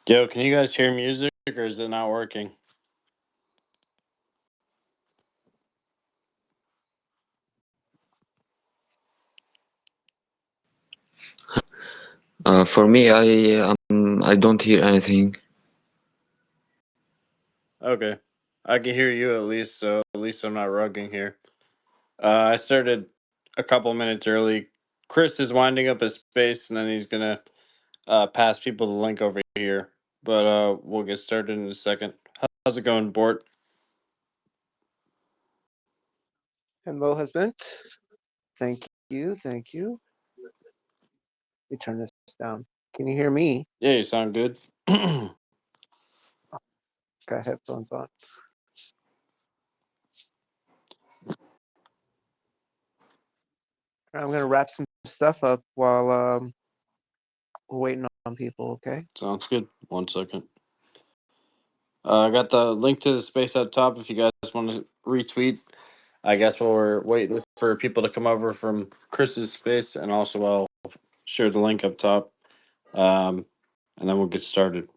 Yo, can you guys hear music or is it not working? For me, I don't hear anything. Okay. I can hear you at least, so at least I'm not rugging here. I started a couple minutes early. Chris is winding up his space and then he's gonna pass people the link over here. But we'll get started in a second. How's it going, Bort? Hello, husband. Thank you. Thank you. Let me turn this down. Can you hear me? Yeah, you sound good. Got headphones on. I'm gonna wrap some stuff up while we're waiting on people. Okay. Sounds good. 1 second. I got the link to the space up top if you guys want to retweet. I guess while we're waiting for people to come over from Chris's space, and also I'll share the link up top, and then we'll get started.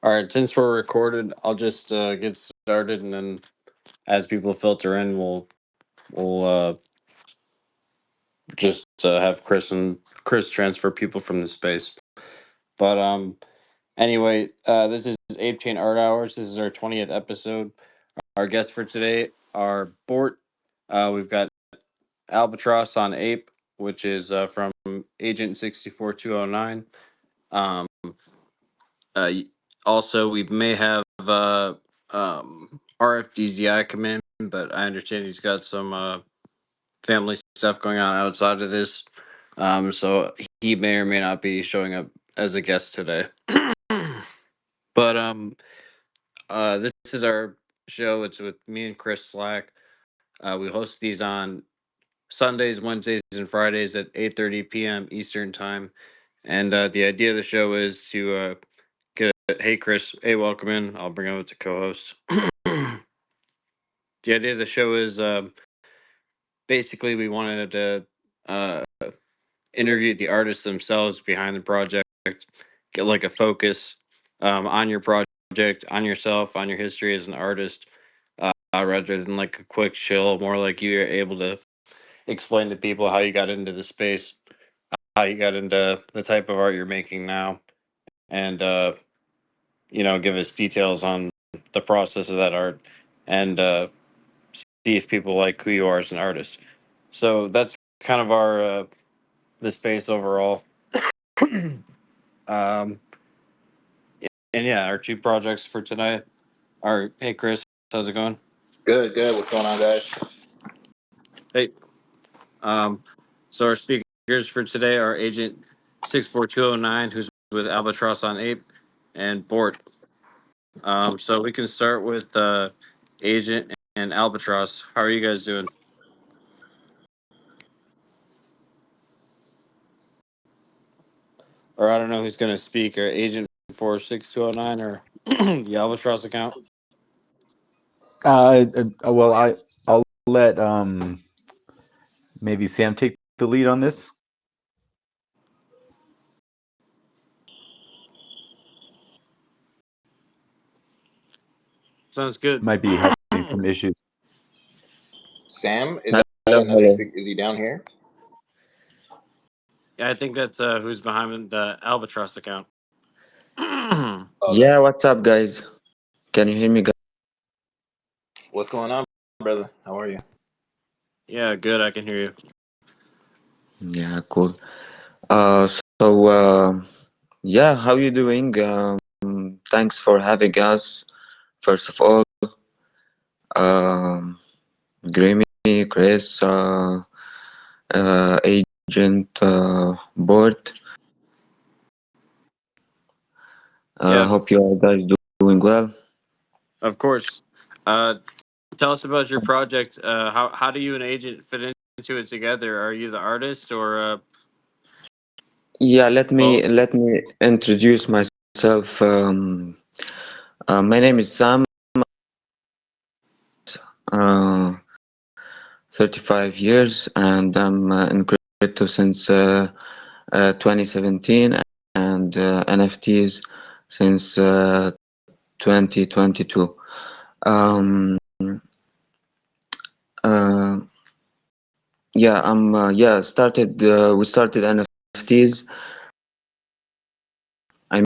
All right, since we're recorded, I'll just get started, and then as people filter in, we'll just have Chris transfer people from the space. But anyway, this is ApeChain Art Hours. This is our 20th episode. Our guests for today are Bort. We've got Albatross on Ape, which is from Agent 64209. Um, also, we may have RFDZI come in, but I understand he's got some family stuff going on outside of this. So he may or may not be showing up as a guest today. But this is our show. It's with me and Chris Slack. We host these on Sundays, Wednesdays, and Fridays at 8:30 p.m. Eastern time. And the idea of the show is to get hey Chris, hey, welcome in. I'll bring over to co-host. The idea of the show is basically we wanted to interview the artists themselves behind the project, get like a focus on your project, on yourself, on your history as an artist, rather than like a quick chill. More like you're able to explain to people how you got into the space, how you got into the type of art you're making now, and give us details on the process of that art, and see if people like who you are as an artist. So that's kind of our the space overall. um, and yeah, our two projects for tonight are hey Chris, how's it going? Good, good. What's going on, guys? Hey, so our speakers for today are Agent 64209, who's with Albatross on Ape, and Bort. So we can start with Agent and Albatross. How are you guys doing? Or I don't know who's going to speak, or Agent 46209 or the Albatross account. Well, I'll let maybe Sam take the lead on this. Sounds good. Might be having some issues. Sam, is Hello, that another hello. speaker? Is he down here? Yeah, I think that's who's behind the Albatross account. Oh, Yeah, gotcha. what's up, guys? Can you hear me, guys? What's going on, brother? How are you? Yeah, good. I can hear you. Yeah, cool. So, yeah, how you doing? Thanks for having us. First of all, um, Grimy, Chris, Agent, Board. Yeah, Hope you all guys doing well. of course. Tell us about your project. How do you and Agent fit into it together? Are you the artist or Yeah, let me both? let me introduce myself. My name is Sam. Uh, 35 years, and I'm in crypto since 2017, and NFTs since 2022. Um, uh, yeah, yeah, started we started NFTs. I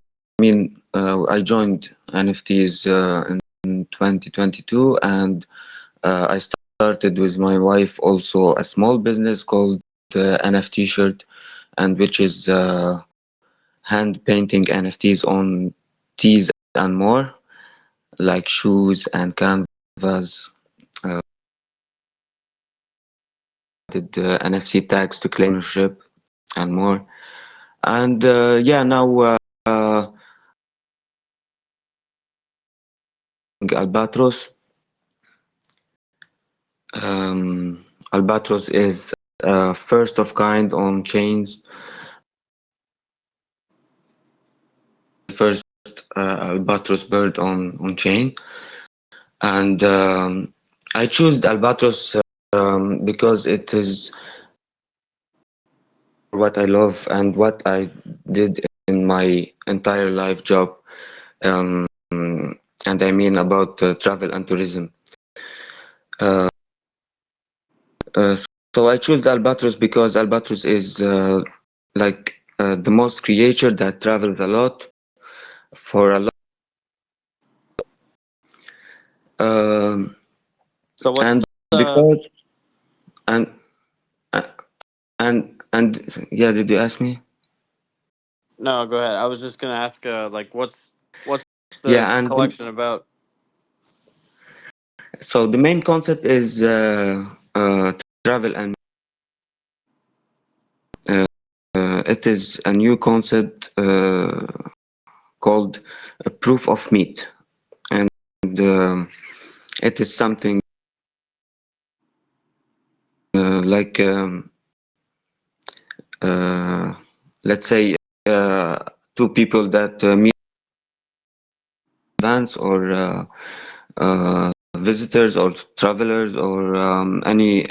I joined NFTs in 2022, and I started with my wife also a small business called NFT Shirt, and which is hand painting NFTs on tees and more, like shoes and canvas. Did NFC tags to claim ownership and more. And yeah, now Albatros. Albatros is first of kind on chains. First Albatros bird on chain, and I chose Albatros because it is what I love and what I did in my entire life job, um, and I mean about travel and tourism. Uh, uh, so I chose the Albatros because Albatros is like the most creature that travels a lot for a lot, um, So what's and because and uh, and yeah, did you ask me? no, go ahead. I was just gonna ask like what's the Yeah, and collection about? so the main concept is travel and uh, it is a new concept called proof of meat, and it is something like uh, let's say two people that meet vans or visitors or travelers or any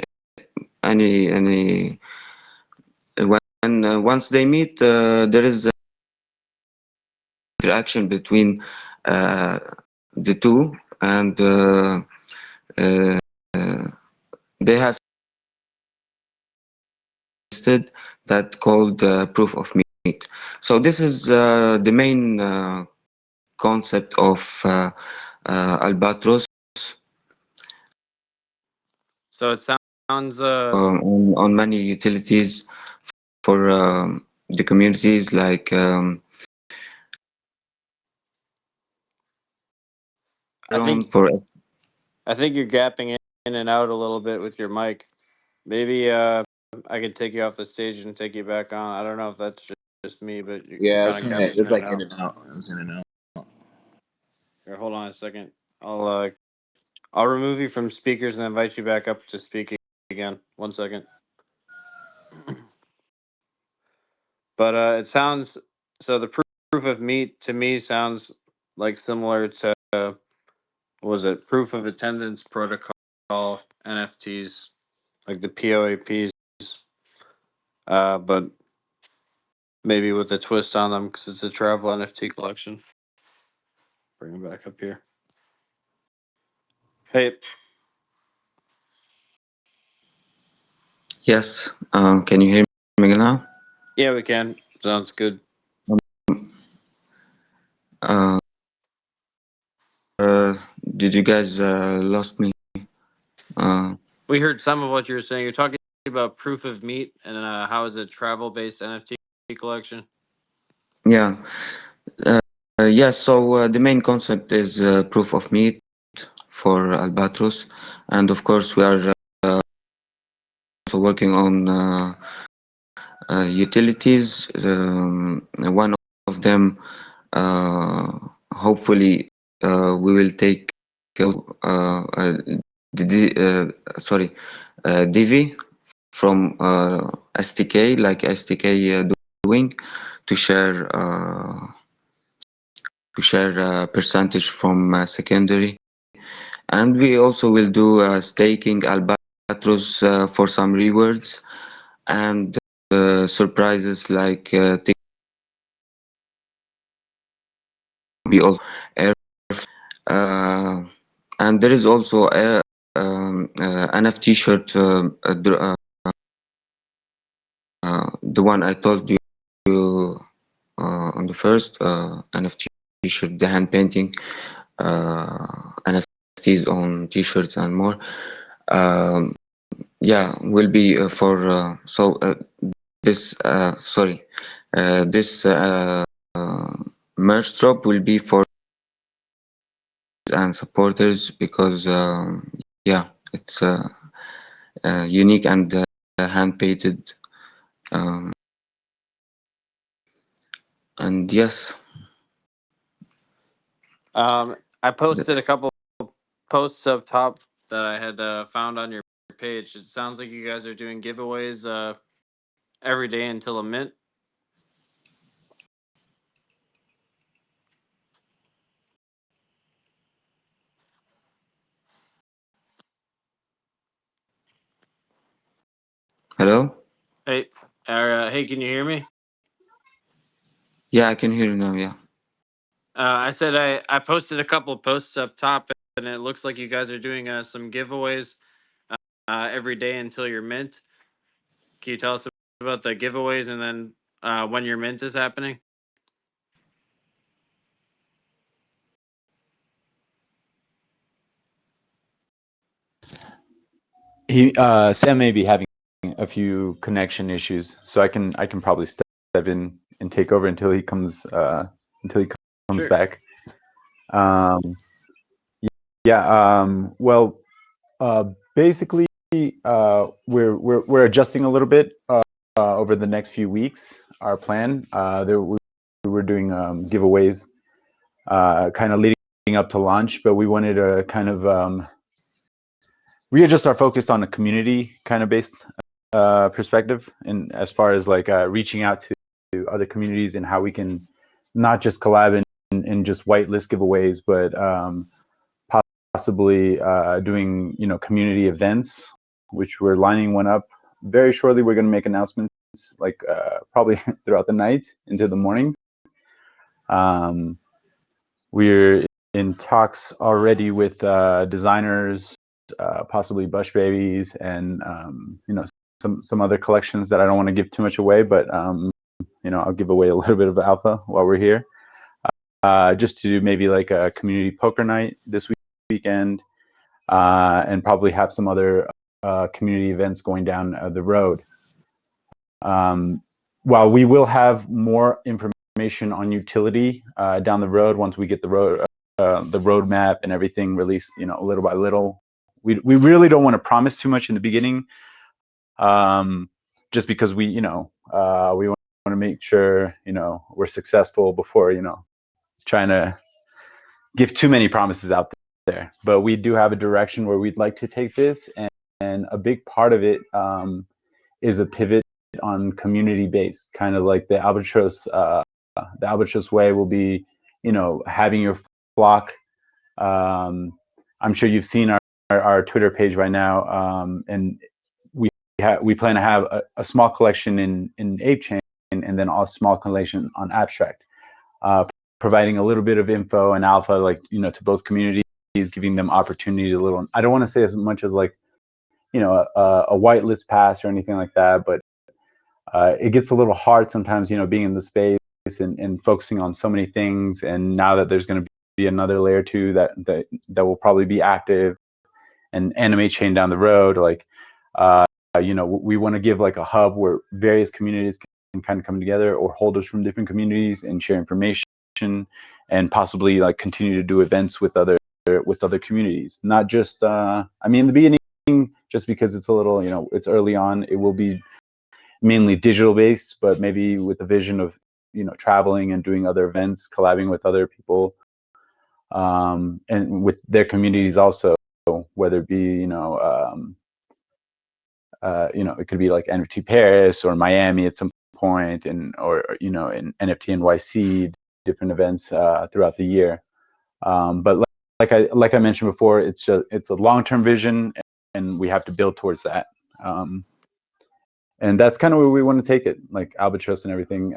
when once they meet there is interaction between uh, the two, and uh, they have listed that called proof of meat. So this is the main concept of Albatros So it sounds on many utilities for the communities, like I think for I think you're gapping in and out a little bit with your mic. Maybe I could take you off the stage and take you back on. I don't know if that's just me, but you're Yeah, kind of gapping in it's and like in out. and out. It's in and out. Here, hold on a second. I'll remove you from speakers and invite you back up to speak again. 1 second. But it sounds so the proof of meat to me sounds like similar to what was it proof of attendance protocol NFTs like the POAPs, but maybe with a twist on them because it's a travel NFT collection. Bring them back up here. Hey, Yes. Can you hear me now? yeah, we can. Sounds good. Uh, uh, did you guys lost me? Uh, We heard some of what you were saying. You're talking about proof of meat and how is it travel-based NFT collection? yeah. Yes. So the main concept is proof of meat for Albatros, and of course we are also working on utilities. One of them, hopefully, we will take sorry, Divi from STK, like STK doing, to share percentage from secondary, and we also will do staking Albatros for some rewards and surprises like be also air, uh, and there is also a NFT shirt, the one I told you on the first NFT shirt, the hand painting NFTs on t-shirts and more. Yeah, will be for this sorry, this merch drop will be for and supporters because yeah, it's unique and hand painted, um, and yes, I th- posted a couple posts up top that I had found on your page. It sounds like you guys are doing giveaways every day until a mint. hello. Hey, hey, can you hear me? Yeah, I can hear you now. Yeah. I said I posted a couple posts up top, and it looks like you guys are doing some giveaways every day until your mint. Can you tell us about the giveaways and then when your mint is happening? Sam may be having a few connection issues, so I can probably step in and take over until he comes Sure. back. Um, yeah. Well, basically, we're adjusting a little bit over the next few weeks. Our plan, we were doing giveaways, kind of leading up to launch, but we wanted to kind of readjust our focus on a community kind of based perspective, and as far as like reaching out to other communities and how we can not just collab in just whitelist giveaways, but possibly doing community events, which we're lining one up very shortly. We're going to make announcements like probably throughout the night into the morning. We're in talks already with designers, possibly Bush Babies, and some other collections that I don't want to give too much away, but I'll give away a little bit of alpha while we're here. Just to do maybe like a community poker night this weekend, and probably have some other community events going down the road. While we will have more information on utility down the road once we get the roadmap and everything released, little by little. We really don't want to promise too much in the beginning, just because we want to make sure we're successful before trying to give too many promises out there. But we do have a direction where we'd like to take this, and a big part of it is a pivot on community based, kind of like the Albatross way will be, having your flock. I'm sure you've seen our Twitter page right now, and we plan to have a small collection in ApeChain, and then a small collection on Abstract, providing a little bit of info and alpha, like to both communities giving them opportunity, a little, I don't want to say as much as like, you know, a whitelist pass or anything like that, but it gets a little hard sometimes, you know, being in the space and focusing on so many things. And now that there's going to be another layer 2 that will probably be active, and ApeChain down the road, like, you know, we want to give like a hub where various communities can kind of come together, or holders from different communities, and share information, and possibly like continue to do events with other communities. Not just, I mean, in the beginning, just because it's a little, you know, it's early on, it will be mainly digital based, but maybe with the vision of, you know, traveling and doing other events, collabing with other people, and with their communities also, whether it be, you know, it could be like NFT Paris or Miami at some point, and or you know, in NFT NYC, different events throughout the year. But like I mentioned before, it's a long-term vision, and we have to build towards that. And that's kind of where we want to take it, like Albatross and everything.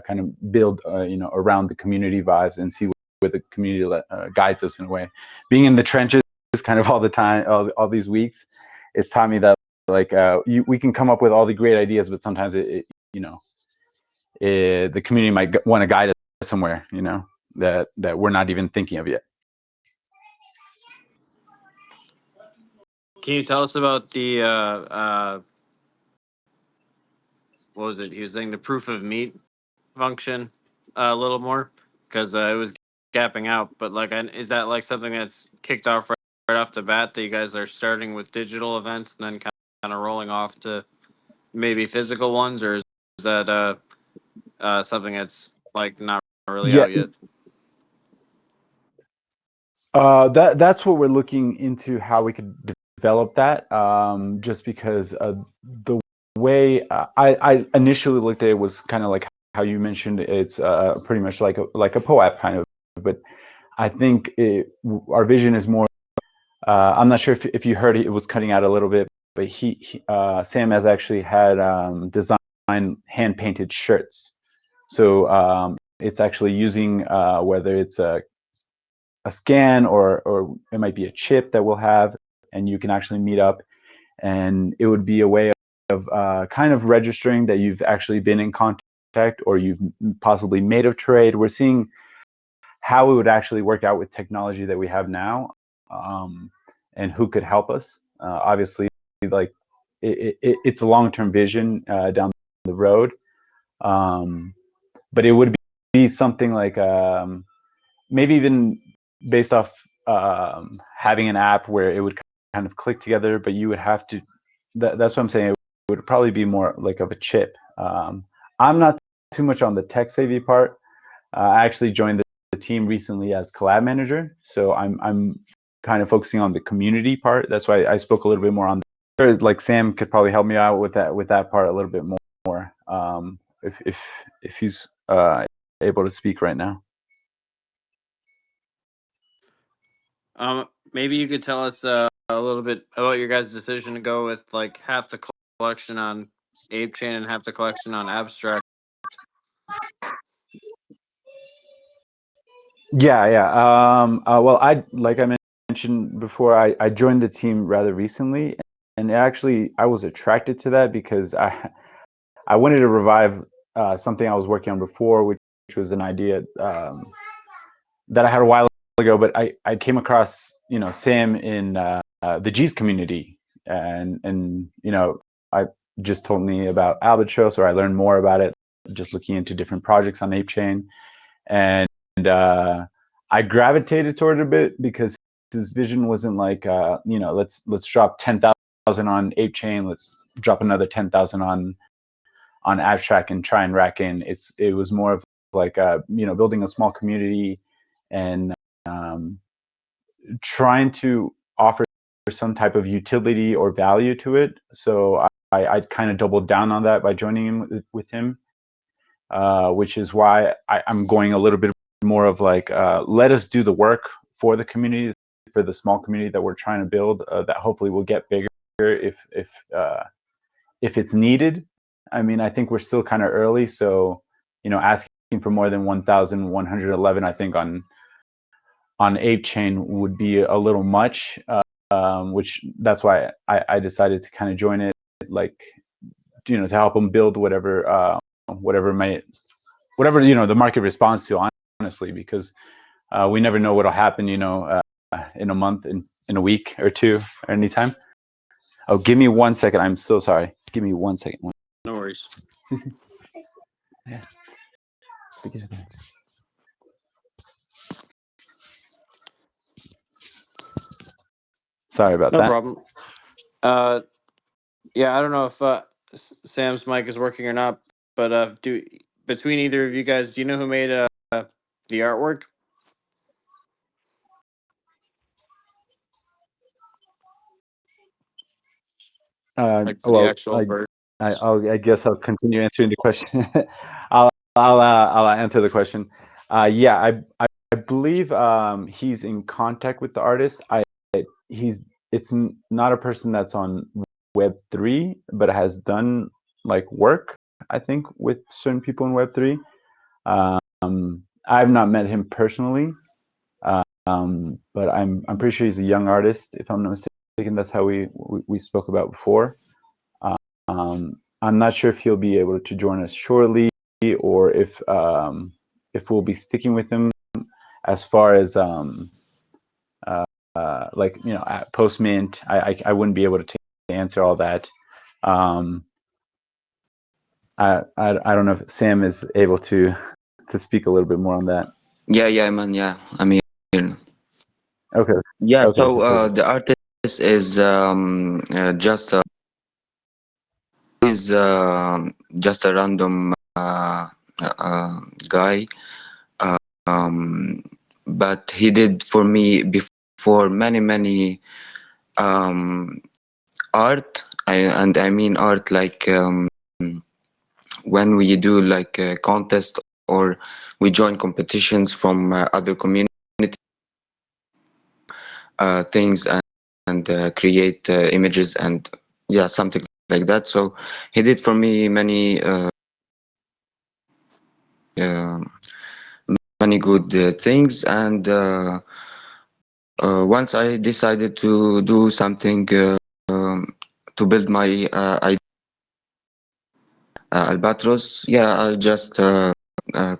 Kind of build, you know, around the community vibes, and see where the community guides us in a way. Being in the trenches kind of all the time, all these weeks, it's taught me that like we can come up with all the great ideas, but sometimes you know, the community might want to guide us somewhere, you know, that we're not even thinking of yet. Can you tell us about the what was it? He was saying the proof of meat function a little more, because it was gapping out. But like, is that like something that's kicked off right off the bat, that you guys are starting with digital events and then kind of rolling off to maybe physical ones, or is that something that's like not really Yeah, out yet? that's what we're looking into, how we could develop that. Just because the way I initially looked at it was kind of like how you mentioned, it's pretty much like a POAP kind of. But I think our vision is more. I'm not sure if you heard it was cutting out a little bit, but Sam has actually had designed hand painted shirts. So it's actually using whether it's a scan or it might be a chip that we'll have, and you can actually meet up, and it would be a way of kind of registering that you've actually been in contact, or you've possibly made a trade. We're seeing how it would actually work out with technology that we have now, and who could help us. Obviously, like it's a long-term vision down the road, but it would be something like maybe even based off having an app where it would kind of click together, but you would have to. That's what I'm saying. It would probably be more like of a chip. I'm not too much on the tech savvy part. I actually joined the team recently as collab manager, so I'm kind of focusing on the community part. That's why I spoke a little bit more on. Like Sam could probably help me out with that part a little bit more, if he's able to speak right now. Maybe you could tell us a little bit about your guys' decision to go with like half the collection on ApeChain and half the collection on Abstract. Yeah. Well, like I mentioned before, I joined the team rather recently, and actually I was attracted to that because I wanted to revive something I was working on before, which was an idea that I had a while ago. But I came across, you know, Sam in the G's community, and you know, I just told me about Albatross, or I learned more about it just looking into different projects on ApeChain, and I gravitated toward it a bit because his vision wasn't like, you know, let's drop 10,000 on ApeChain, let's drop another 10,000 on Abstract and try and rack in. It was more of like, you know, building a small community and trying to offer some type of utility or value to it. So I kind of doubled down on that by joining him with him, which is why I'm going a little bit more of like, let us do the work for the community, for the small community that we're trying to build, that hopefully will get bigger if it's needed. I mean, I think we're still kind of early, so, you know, asking for more than 1,111, I think on on ApeChain would be a little much, which that's why I decided to kind of join it, like, you know, to help them build whatever whatever, you know, the market responds to, honestly, because we never know what'll happen, you know, in a month, in a week or two, or anytime. Oh, give me 1 second. I'm so sorry. Give me 1 second. No worries. Yeah. Sorry about No that. problem. Yeah, I don't know if Sam's mic is working or not, but between either of you guys, do you know who made the artwork? Like for the Well, actual bird? I guess I'll continue answering the question. I'll answer the question. Yeah, I believe he's in contact with the artist. It's not a person that's on Web3, but has done like work, I think, with certain people in Web3. I've not met him personally, but I'm pretty sure he's a young artist, if I'm not mistaken. That's how we spoke about before. I'm not sure if he'll be able to join us shortly, or if we'll be sticking with him as far as like, you know, at post mint. I wouldn't be able to answer all that. I don't know if Sam is able to speak a little bit more on that. Yeah, man. Yeah, I'm here. Okay. Yeah. Okay. So Perfect. the artist is just a random guy. Um, but he did for me before many art. I mean art like when we do like a contest or we join competitions from other community things and create images and yeah, something like that. So he did for me many good things, and once I decided to do something to build my Albatros, yeah, I just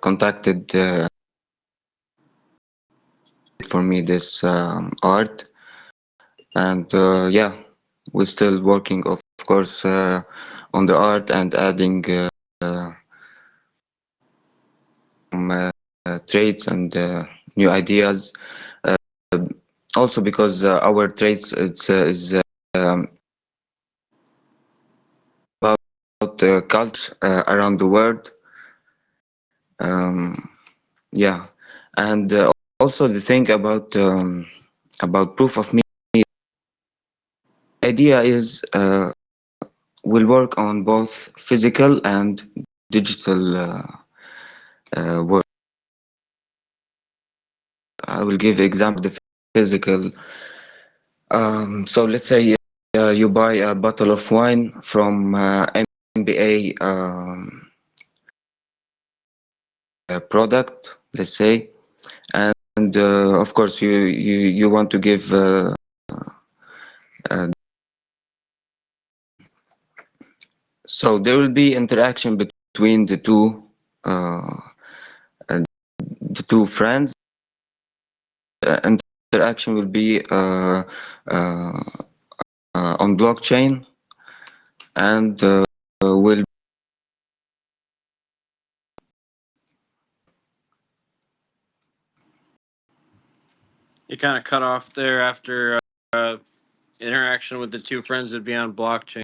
contacted for me this art, and yeah, we're still working, of course, on the art and adding some traits and new ideas. Also, because our traits is about culture around the world. Yeah, and also the thing about proof of me. Idea is will work on both physical and digital work. I will give example the physical. So let's say you buy a bottle of wine from NBA product, let's say, and of course you want to give so there will be interaction between uh, the two friends. Interaction will be on blockchain and will. You kind of cut off there after interaction with the two friends would be on blockchain.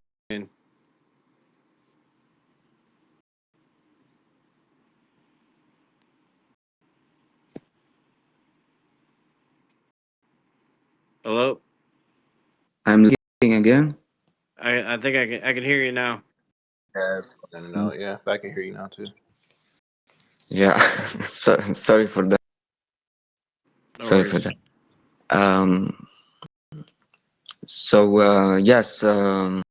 Hello? I'm looking again. I think I can hear you now. Yeah, it's in and out. Yeah, but I can hear you now too. Yeah, sorry for that. No Sorry for worries. that. So yes, will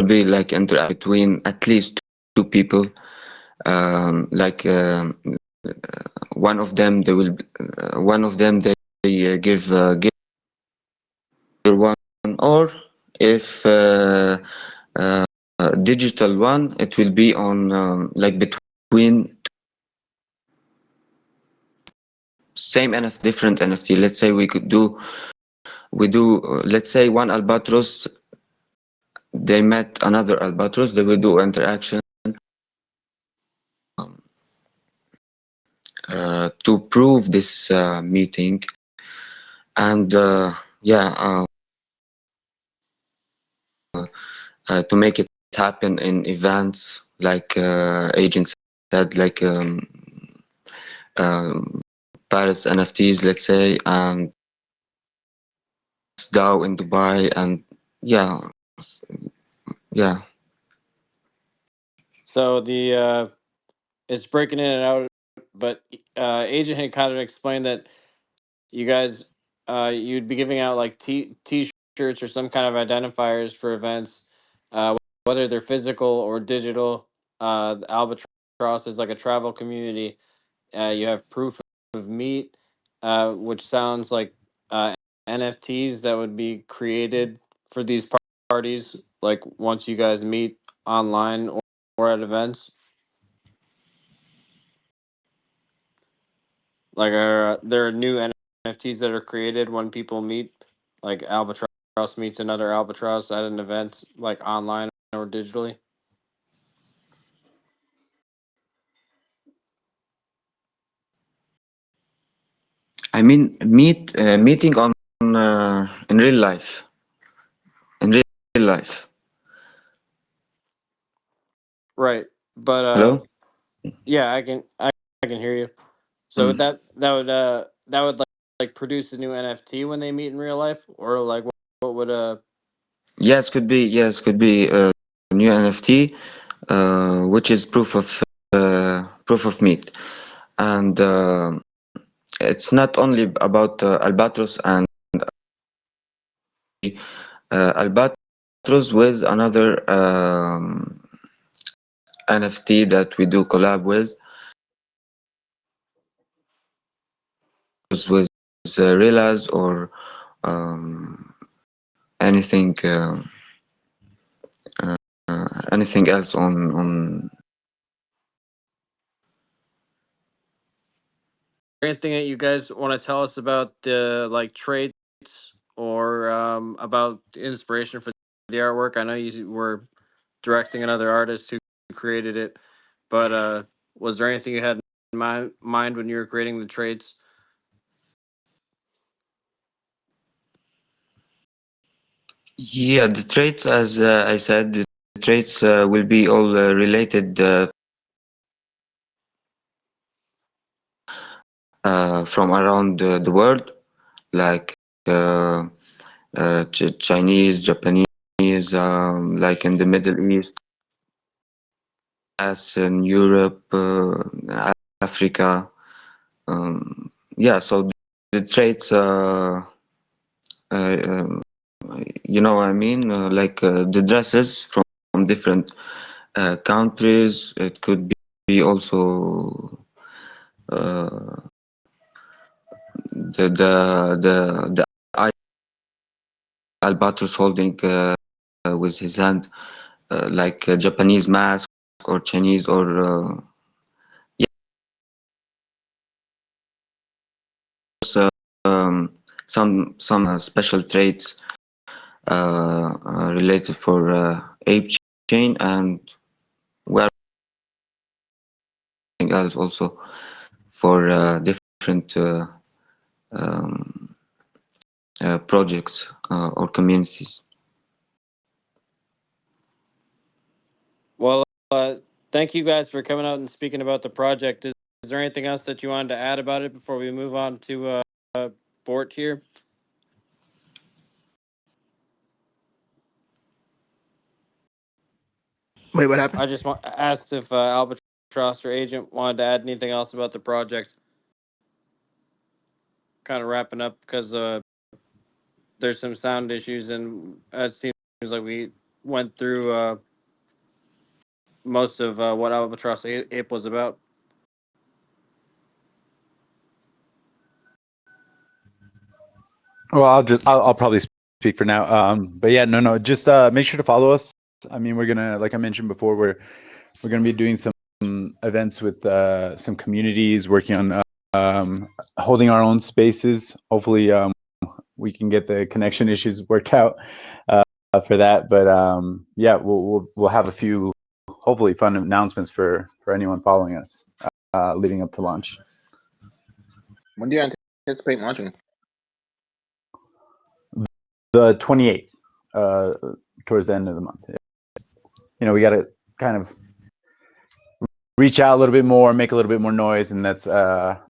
be like interact between at least two people, Like one of them, they give one, or if digital one, it will be on like between same NFT, different NFT. Let's say we do let's say one albatross, they met another albatross, they will do interaction to prove this meeting. And yeah, to make it happen in events like agents said, like Paris NFTs, let's say, and DAO in Dubai, and yeah, yeah. So it's breaking in and out, but Agent had kind of explained that you guys you'd be giving out like t-shirts or some kind of identifiers for events, whether they're physical or digital. The Albatross is like a travel community. You have proof of meet, which sounds like NFTs that would be created for these parties, like once you guys meet online or at events. Like, are there are new NFTs that are created when people meet, like Albatross meets another Albatross at an event, like online or digitally? I mean, meeting on in real life, in real life. Right, but Hello. yeah, I can hear you. So Mm. that would like produce a new NFT when they meet in real life, or like what would Yes, could be a new NFT, which is proof of meet, and it's not only about Albatros and Albatros with another NFT that we do collab with Relas or um, anything anything else on. anything that you guys want to tell us about the like traits or about the inspiration for the artwork? I know you were directing another artist who created it, but was there anything you had in mind when you were creating the traits? Yeah, the traits, as I said, the traits will be all related from around the world, like Chinese, Japanese, like in the Middle East, as in Europe, Africa. Yeah, so the traits, um, you know what I mean? Like the dresses from different countries. It could be also the albatross holding with his hand like a Japanese mask or Chinese or yes, some special traits related for ApeChain, and we're doing else also for different um, projects or communities. Well, thank you guys for coming out and speaking about the project. Is there anything else that you wanted to add about it before we move on to Bort here? Wait, what happened? I just asked if Albatross or Agent wanted to add anything else about the project. Kind of wrapping up because there's some sound issues, and it seems like we went through most of what Albatross Ape was about. Well, I'll probably speak for now. But yeah, no, just make sure to follow us. I mean, we're gonna, like I mentioned before, we're gonna be doing some events with some communities, working on holding our own spaces. Hopefully, we can get the connection issues worked out for that. But yeah, we'll have a few hopefully fun announcements for anyone following us leading up to launch. When do you anticipate launching? The 28th, towards the end of the month. You know, we got to kind of reach out a little bit more, make a little bit more noise, and that's our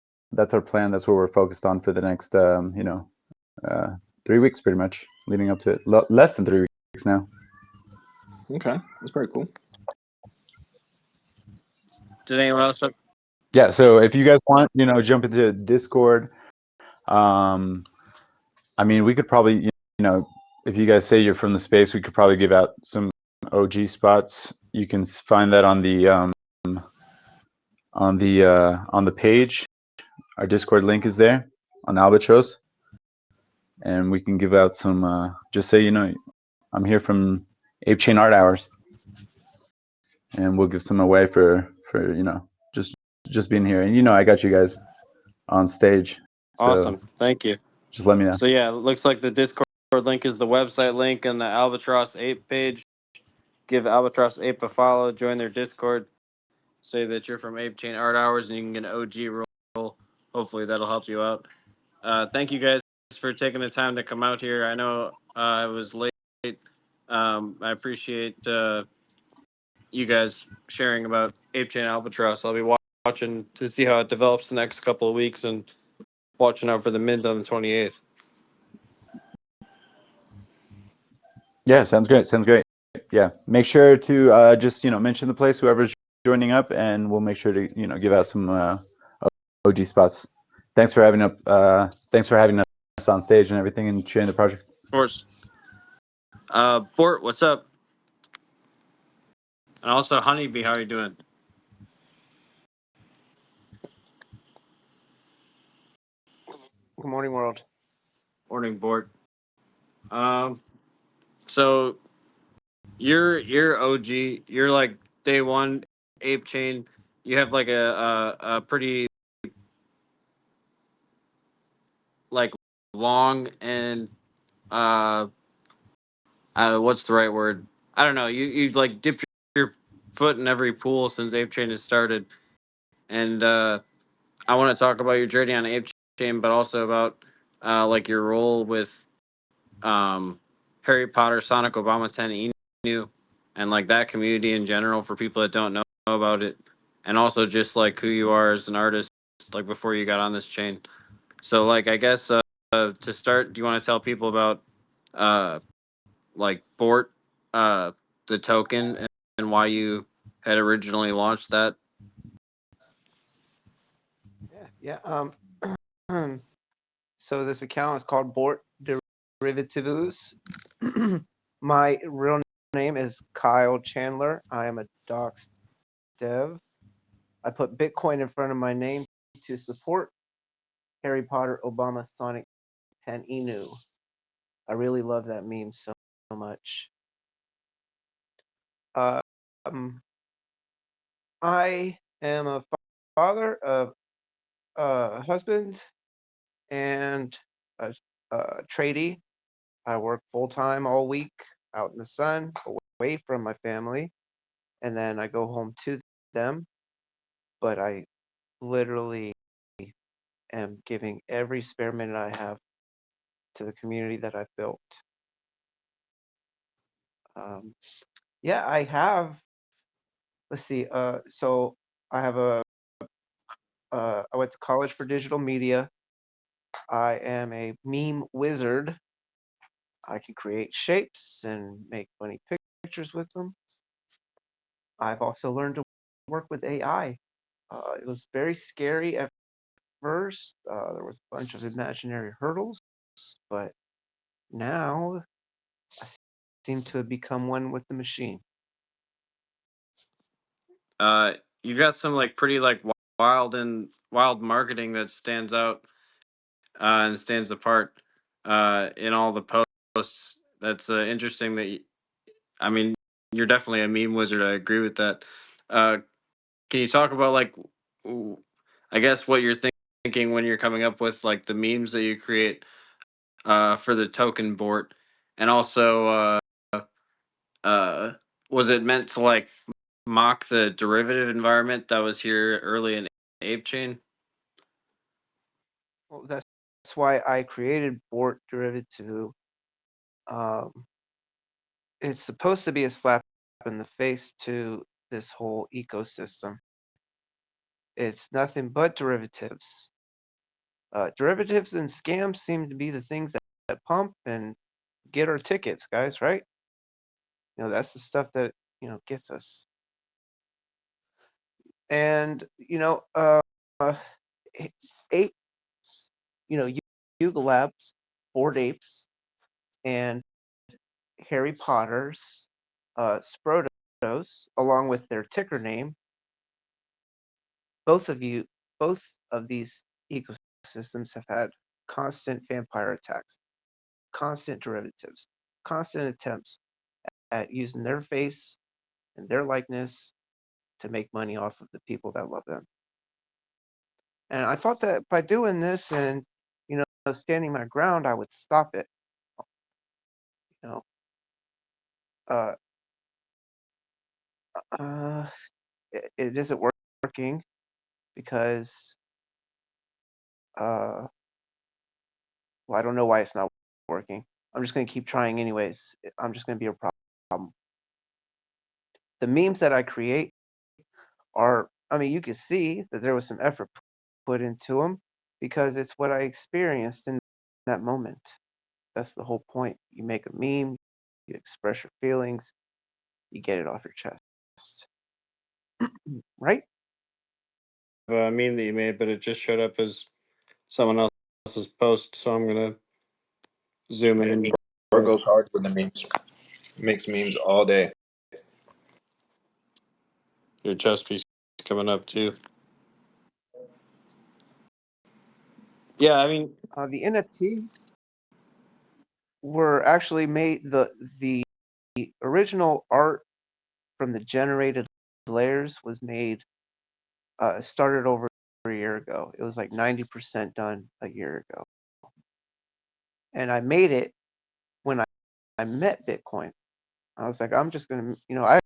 plan. That's what we're focused on for the next 3 weeks, pretty much leading up to it. Less than 3 weeks now. Okay, that's pretty cool. Did anyone else have? Yeah, so if you guys want, jump into Discord. I mean, we could probably, if you guys say you're from the space, we could probably give out some OG spots. You can find that on the page. Our Discord link is there on Albatross, and we can give out some. Just say, I'm here from ApeChain Art Hours, and we'll give some away for just being here. And I got you guys on stage. So Awesome, thank you. just let me know. So yeah, it looks like the Discord link is the website link and the Albatross Ape page. Give Albatross Ape a follow, join their Discord, say that you're from ApeChain Art Hours, and you can get an OG roll. Hopefully that'll help you out. Thank you guys for taking the time to come out here. I know it was late. I appreciate you guys sharing about ApeChain Albatross. I'll be watching to see how it develops the next couple of weeks and watching out for the mint on the 28th. Yeah, sounds great. Yeah, make sure to just mention the place, whoever's joining up, and we'll make sure to give out some OG spots. Thanks for having us on stage and everything, and sharing the project. Of course. Bort, what's up? And also, Honeybee, how are you doing? Good morning, world. Morning, Bort. So you're OG. You're like day one ApeChain. You have like a pretty like long and what's the right word? I don't know. You like dipped your foot in every pool since ApeChain has started, and I want to talk about your journey on ApeChain, but also about like your role with Harry Potter, Sonic, Obama 10 Inu, and like that community in general for people that don't know about it, and also just like who you are as an artist, like before you got on this chain. So like I guess to start, do you want to tell people about like Bort, the token, and why you had originally launched that? Yeah. So this account is called Bort Derivatives. My real name is Kyle Chandler. I am a docs dev. I put Bitcoin in front of my name to support Harry Potter, Obama, Sonic 10 Inu. I really love that meme so much. I am a father of a husband and a tradie. I work full time all week out in the sun, away from my family, and then I go home to them. But I literally am giving every spare minute I have to the community that I've built. Yeah, I have. Let's see. So I have I went to college for digital media. I am a meme wizard. I can create shapes and make funny pictures with them. I've also learned to work with AI. It was very scary at first. There was a bunch of imaginary hurdles, but now I seem to have become one with the machine. you've got some like pretty like wild marketing that stands out and stands apart in all the posts. That's interesting that I mean, you're definitely a meme wizard. I agree with that. Uh, can you talk about like, I guess what you're thinking when you're coming up with like the memes that you create for the token board, and also uh, was it meant to like mock the derivative environment that was here early in ApeChain? Well, that's why I created Bort Derivative. It's supposed to be a slap in the face to this whole ecosystem. It's nothing but derivatives. Derivatives and scams seem to be the things that pump and get our tickets, guys, right? That's the stuff that, gets us. And, apes, Yuga Labs, Bored Apes, and Harry Potter's Sprotos, along with their ticker name, both of these ecosystems have had constant vampire attacks, constant derivatives, constant attempts at using their face and their likeness to make money off of the people that love them. And I thought that by doing this and, standing my ground, I would stop it. You know, uh, it isn't working because, well, I don't know why it's not working. I'm just going to keep trying anyways. I'm just going to be a problem. The memes that I create are, you can see that there was some effort put into them because it's what I experienced in that moment. That's the whole point. You make a meme, you express your feelings, you get it off your chest. Right? A meme that you made, but it just showed up as someone else's post, so I'm gonna zoom in. Bro goes hard with the memes. Makes memes all day. Your chest piece coming up too. Yeah, I mean, The NFTs were actually made, the original art from the generated layers was made, started over a year ago. It was like 90% done a year ago. And I made it when I met Bitcoin. I was like, I'm just going to,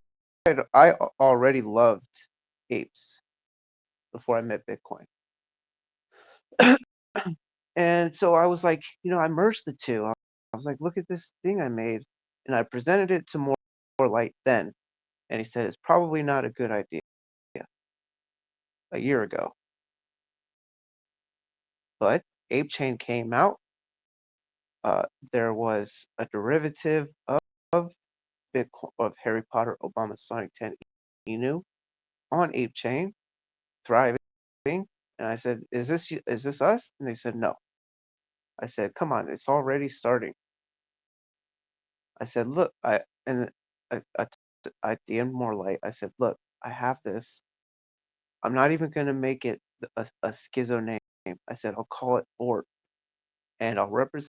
I already loved apes before I met Bitcoin. And so I was like, I merged the two. I was like, look at this thing I made. And I presented it to more light then. And he said, it's probably not a good idea a year ago. But ApeChain came out. There was a derivative of Bitcoin, of Harry Potter, Obama, Sonic 10 Inu on ApeChain, thriving. And I said, is this us? And they said, no. I said, come on, it's already starting. I said, look, I DM'd more light. I said, look, I have this. I'm not even going to make it a schizo name. I said, I'll call it Bort, and I'll represent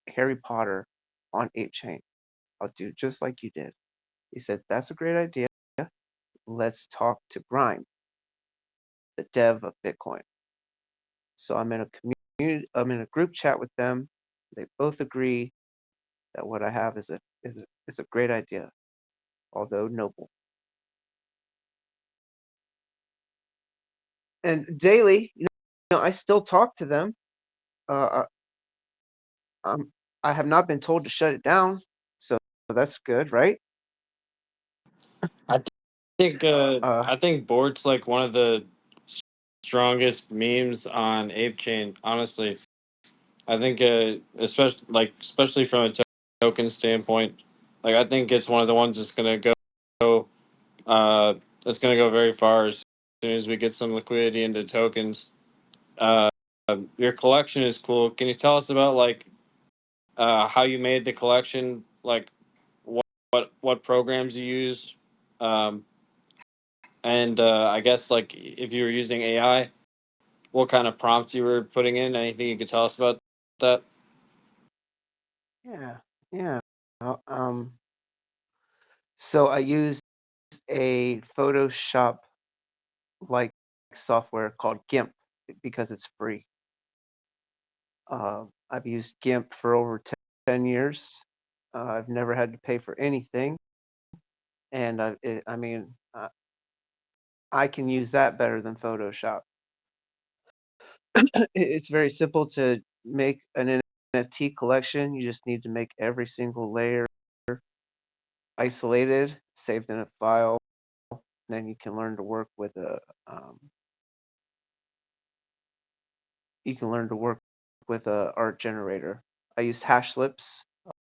Harry Potter on ApeChain. I'll do just like you did. He said, that's a great idea. Let's talk to Grimy, the dev of Bitcoin. So I'm in a community. I'm in a group chat with them. They both agree that what I have is a great idea, although noble. And daily, I still talk to them. I have not been told to shut it down, so that's good, right? I I think Bort's like one of the strongest memes on ApeChain. Honestly, I think especially from a token standpoint, like I think it's one of the ones that's gonna go that's gonna go very far as soon as we get some liquidity into tokens. Uh, your collection is cool. Can you tell us about like how you made the collection? Like what programs you use? Um, And I guess like if you were using AI, what kind of prompts you were putting in? Anything you could tell us about that? Yeah, yeah. Uh, Um, so I used a Photoshop like software called GIMP because it's free. I've used GIMP for over 10 years. I've never had to pay for anything, and I mean, I can use that better than Photoshop. It's very simple to make an NFT collection. You just need to make every single layer isolated, saved in a file. Then you can learn to work with a art generator. I use Hashlips.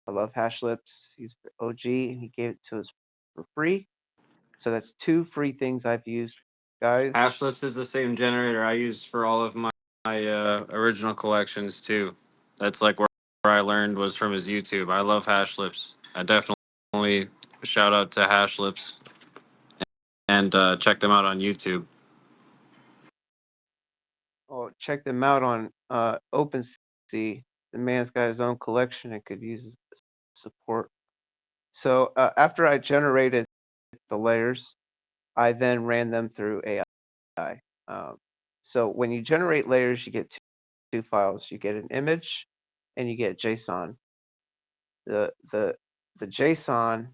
I love Hashlips. He's OG, and he gave it to us for free. So that's two free things I've used, guys. Hashlips is the same generator I use for all of my original collections too. That's like where I learned was from his YouTube. I love Hashlips. I definitely shout out to Hashlips and check them out on YouTube. Oh, check them out on OpenSea. The man's got his own collection and could use support. So after I generated the layers, I then ran them through AI. So when you generate layers, you get two files. You get an image and you get JSON. The JSON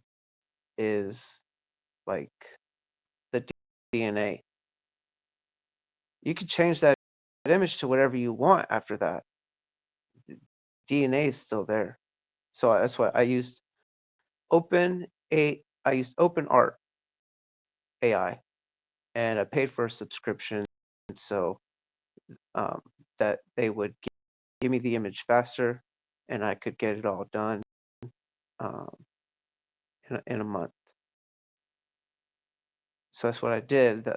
is like the DNA. You can change that image to whatever you want after that. The DNA is still there. So that's what I used. I used OpenArt AI, and I paid for a subscription so that they would give me the image faster, and I could get it all done um, in a month. So that's what I did.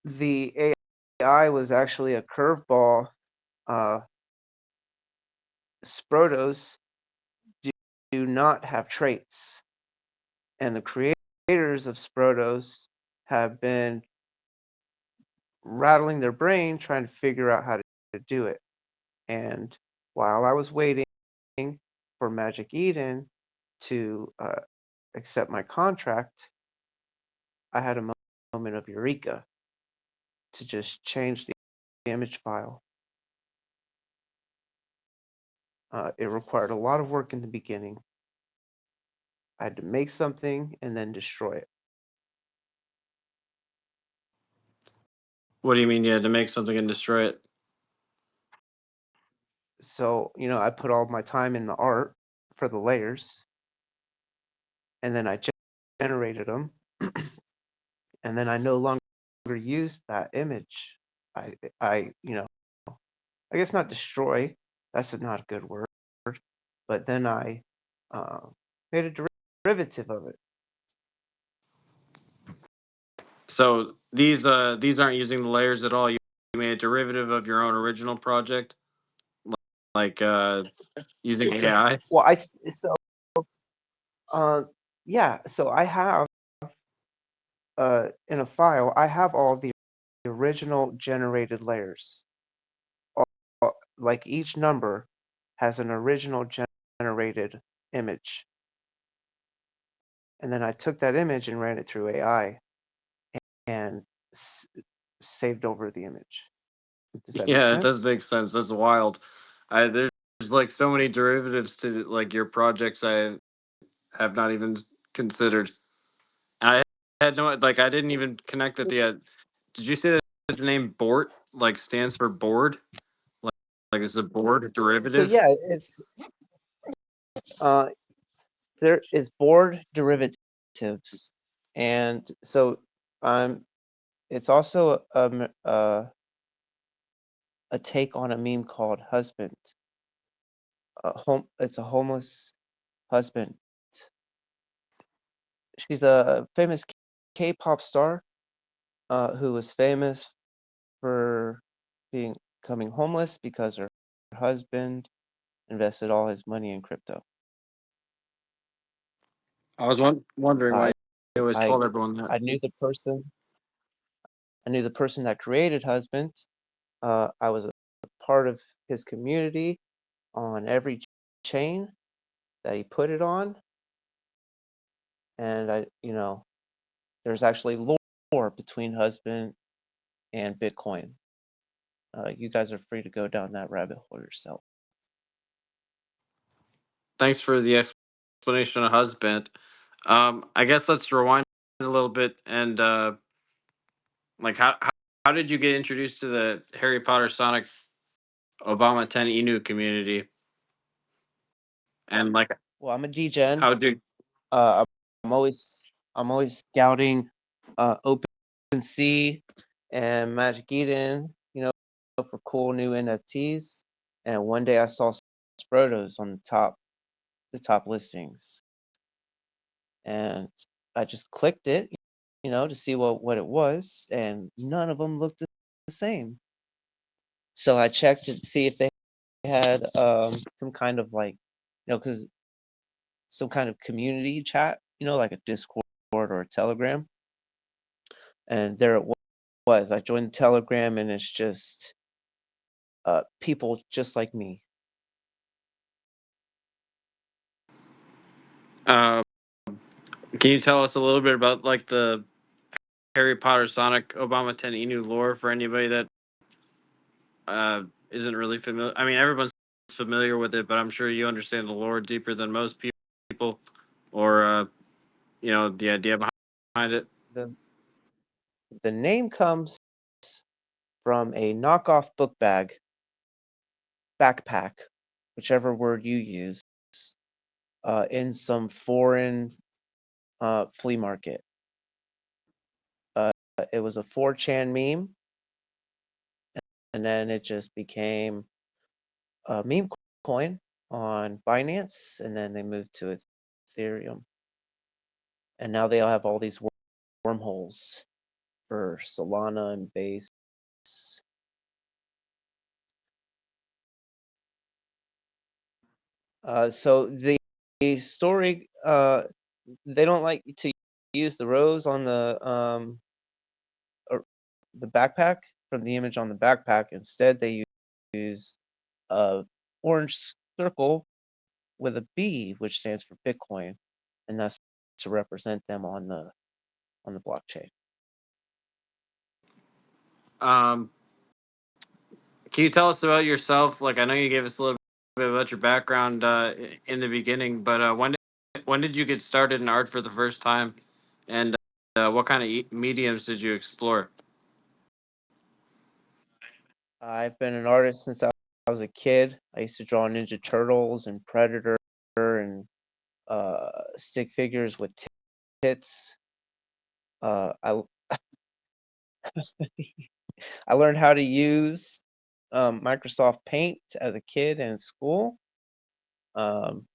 The AI was actually a curveball. Sprotos do not have traits, and the creators of Sprotos have been rattling their brain trying to figure out how to do it. And while I was waiting for Magic Eden to accept my contract, I had a moment of eureka to just change the image file. It required a lot of work in the beginning. I had to make something and then destroy it. What do you mean you had to make something and destroy it? So, I put all my time in the art for the layers, and then I generated them, and then I no longer used that image. I guess not destroy. That's not a good word. But then I made a derivative of it. So these aren't using the layers at all. You made a derivative of your own original project, like using AI. Well, yeah. So I have in a file. I have all the original generated layers. Like each number has an original generated image, and then I took that image and ran it through AI and saved over the image. Does that make Yeah, it sense? does make sense. That's wild. There's like so many derivatives to like your projects I have not even considered. I had no like I didn't even connect that the. Did you say that the name Bort like stands for board? Like is a board a So derivative? yeah, it's there is board derivatives, and so it's also a take on a meme called husband. It's a homeless husband. She's a famous K-pop star who was famous for becoming homeless because her husband invested all his money in crypto. I was wondering why always I told everyone that. I knew the person. I knew the person that created Husband. I was a part of his community on every chain that he put it on, and there's actually lore between Husband and Bitcoin. You guys are free to go down that rabbit hole yourself. Thanks for the explanation of husband. I guess let's rewind a little bit and like how did you get introduced to the Harry Potter Sonic Obama 10 Inu community? And like Well, I'm a degen. how did I'm always scouting OpenSea and Magic Eden, for cool new NFTs. And one day I saw Sprotos on the top listings, and I just clicked it, to see what it was, and none of them looked the same. So I checked to see if they had some kind of like, because some kind of community chat, like a Discord or a Telegram. And there it was. I joined the Telegram, and it's just people just like me. can you tell us a little bit about like the Harry Potter Sonic Obama 10 Inu lore for anybody that isn't really familiar? I mean, everyone's familiar with it, but I'm sure you understand the lore deeper than most people, or the idea behind it. The name comes from a knockoff book backpack, whichever word you use, in some foreign flea market. It was a 4chan meme, and then it just became a meme coin on Binance, and then they moved to Ethereum. And now they all have all these wormholes for Solana and Base. So the story, they don't like to use the rose on the backpack from the image on the backpack. Instead, they use a orange circle with a B, which stands for Bitcoin, and that's to represent them on the blockchain. Can you tell us about yourself? Like, I know you gave us a little bit about your background in the beginning, but when did you get started in art for the first time, and what kind of mediums did you explore? I've been an artist since I was a kid. I used to draw Ninja Turtles and Predator and stick figures with tits. I I learned how to use Microsoft Paint as a kid in school. Um,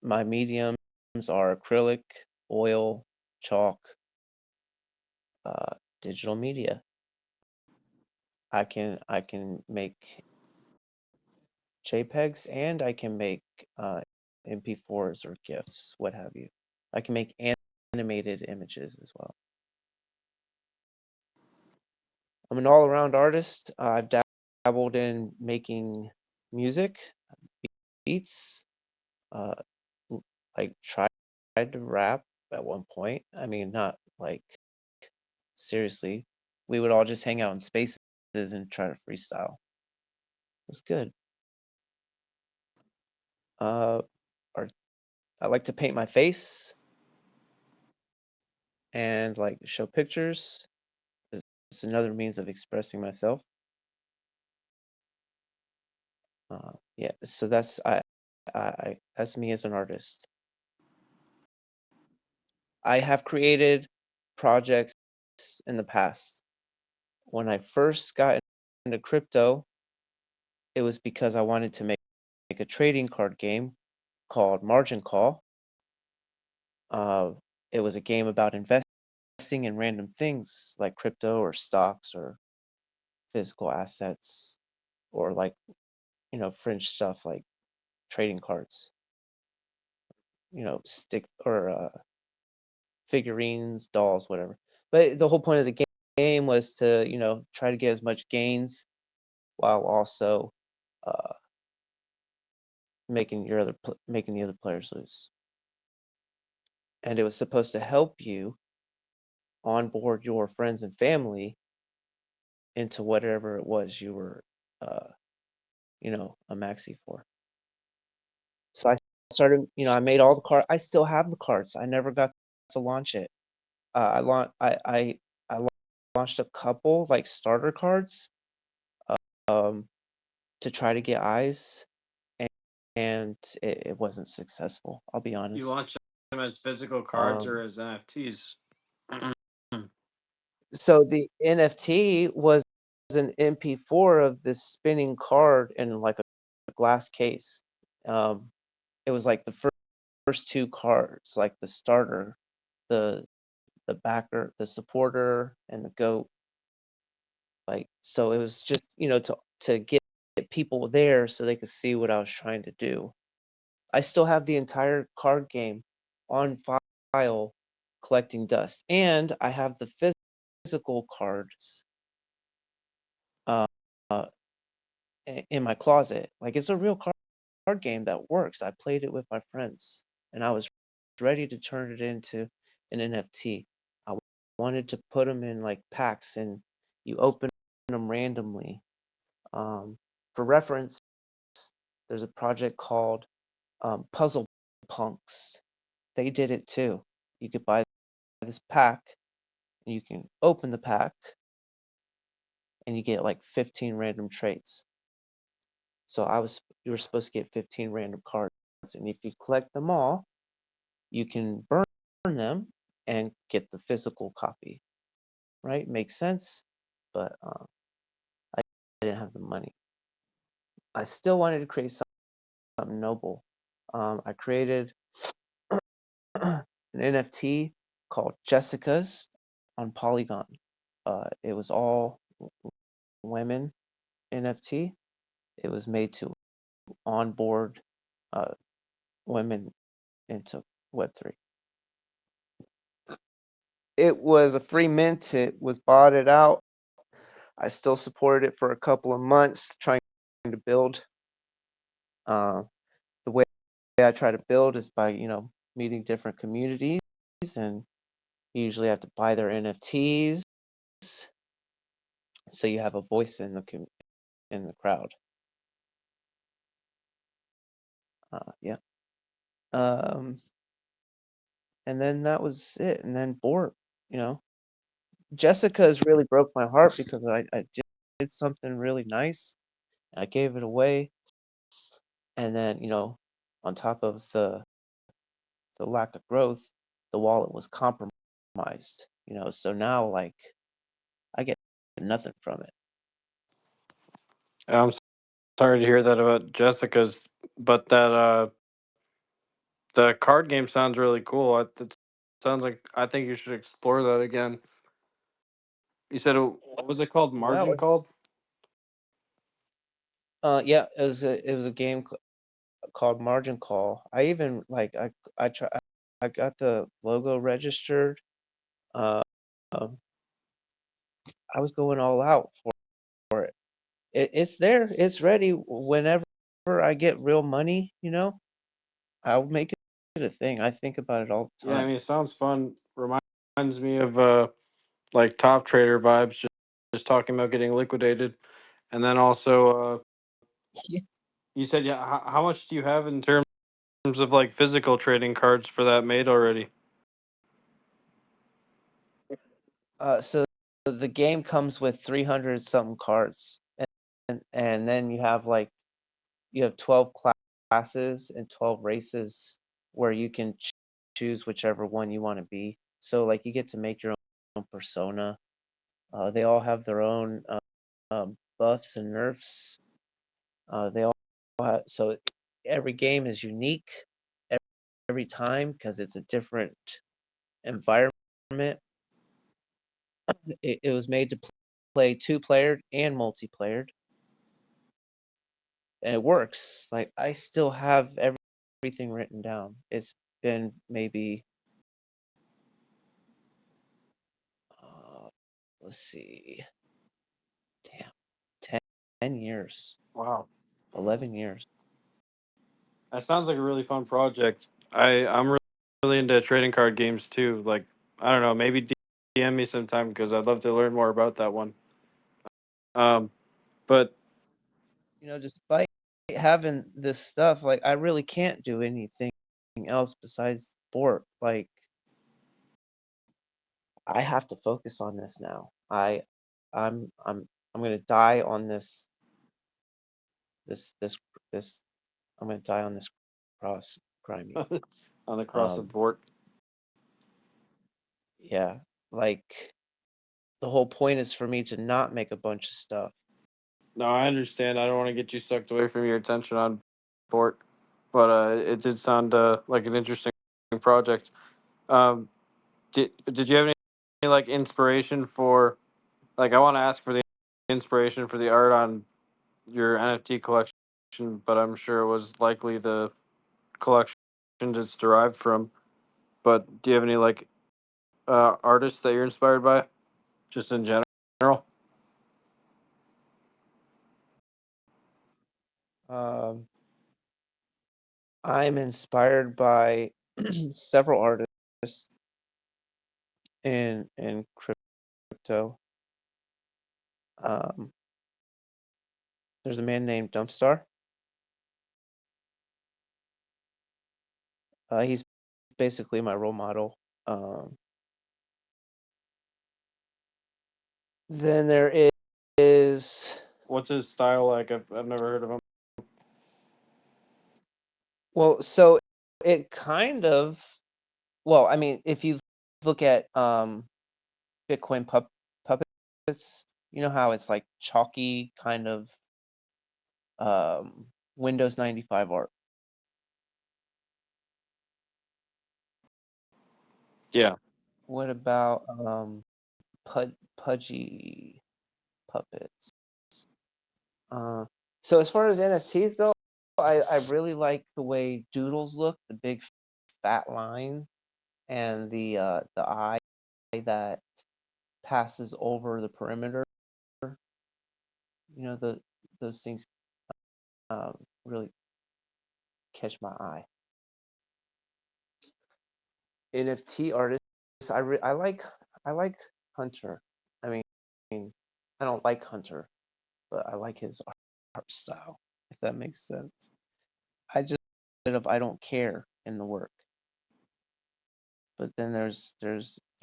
my mediums are acrylic, oil, chalk, digital media. I can make JPEGs, and I can make MP4s or GIFs, what have you. I can make animated images as well. I'm an all-around artist. I've dabbled in making music, beats. I tried to rap at one point. I mean, not like seriously. We would all just hang out in spaces and try to freestyle. It was good. I like to paint my face and like show pictures. It's another means of expressing myself. Yeah, so that's that's me as an artist. I have created projects in the past. When I first got into crypto, it was because I wanted to make a trading card game called Margin Call. It was a game about investing in random things like crypto or stocks or physical assets, or like, fringe stuff like trading cards, stick or figurines, dolls, whatever. But the whole point of the game was to, you know, try to get as much gains while also making the other players lose. And it was supposed to help you onboard your friends and family into whatever it was you were, you know, a maxi for. So I started, you know, I made all the cards. I still have the cards. I never got to launch it. I launched a couple like starter cards to try to get eyes, and it wasn't successful. I'll be honest. You launched them as physical cards or Um, as NFTs? so the NFT was an MP4 of this spinning card in like a glass case. It was like the first two cards, like the starter, the backer, the supporter, and the goat. Like, so it was just, you know, to get people there so they could see what I was trying to do. I still have the entire card game on file collecting dust, and I have the physical cards uh, in my closet. Like, it's a real card game that works. I played it with my friends, and I was ready to turn it into an NFT. I wanted to put them in like packs, and you open them randomly. For reference, there's a project called Puzzle Punks. They did it too. You could buy this pack, and you can open the pack, and you get like 15 random traits. So you were supposed to get 15 random cards, and if you collect them all, you can burn them and get the physical copy. Right? Makes sense, but I didn't have the money. I still wanted to create something noble. I created an NFT called Jessica's on Polygon. It was all women NFT. It was made to onboard women into Web3. It was a free mint. It was botted out. I still supported it for a couple of months, trying to build. The way I try to build is by, you know, meeting different communities, and you usually have to buy their NFTs, so you have a voice in the crowd. Yeah. And then that was it. And then you know, Jessica's really broke my heart because I did something really nice. I gave it away, and then, you know, on top of the lack of growth, the wallet was compromised. You know, so now like I get nothing from it. I'm sorry to hear that about Jessica's, but that the card game sounds really cool. It sounds like I think you should explore that again. You said what was it called? Well, Margin called? yeah, it was a game called Margin Call. I even like I got the logo registered. Uh, um, I was going all out for it. It's there. It's ready. Whenever I get real money, you know, I'll make it a thing. I think about it all the Yeah, I time. mean it sounds fun. Reminds me of like Top Trader vibes, just talking about getting liquidated, and then also you said yeah. How much do you have in terms of like physical trading cards for that made already? So the game comes with 300 something cards, and then you have 12 classes and 12 races where you can choose whichever one you want to be. So like you get to make your own persona. They all have their own buffs and nerfs. They all have, so every game is unique every time because it's a different environment. It was made to play 2-player and multiplayer, and it works. Like I still have everything written down. It's been maybe let's see, damn, 10 years, Wow, 11 years. that sounds like a really fun project. I'm really into trading card games too. Like, I don't know, maybe DM me sometime because I'd love to learn more about that one. But Despite having this stuff, like I really can't do anything else besides sport. Like I have to focus on this now. I'm gonna die on this I'm gonna die on this cross, Grimy. on the cross of Um, Vort. yeah, like the whole point is for me to not make a bunch of stuff. No, I understand. I don't want to get you sucked away from your attention on Vort, but it did sound like an interesting project. Um, did you have any like inspiration for like I want to ask for the inspiration for the art on your NFT collection, but I'm sure it was likely the collection it's derived from. But do you have any like artists that you're inspired by, just in general? Um, I'm inspired by several artists in crypto. Um, there's a man named Dumpstar. He's basically my role model. Then there is What's his style like? I've never heard of him. well, so it kind of well, I mean, if you look at Bitcoin puppets, you know how it's like chalky kind of Windows 95 art. Yeah. What about pudgy puppets? So as far as NFTs go, I really like the way doodles look, the big fat line and the eye that passes over the perimeter. Those things really catch my eye. NFT artists, I like Hunter. I mean, I don't like Hunter, but I like his art style, if that makes sense. I don't care in the work, but then there's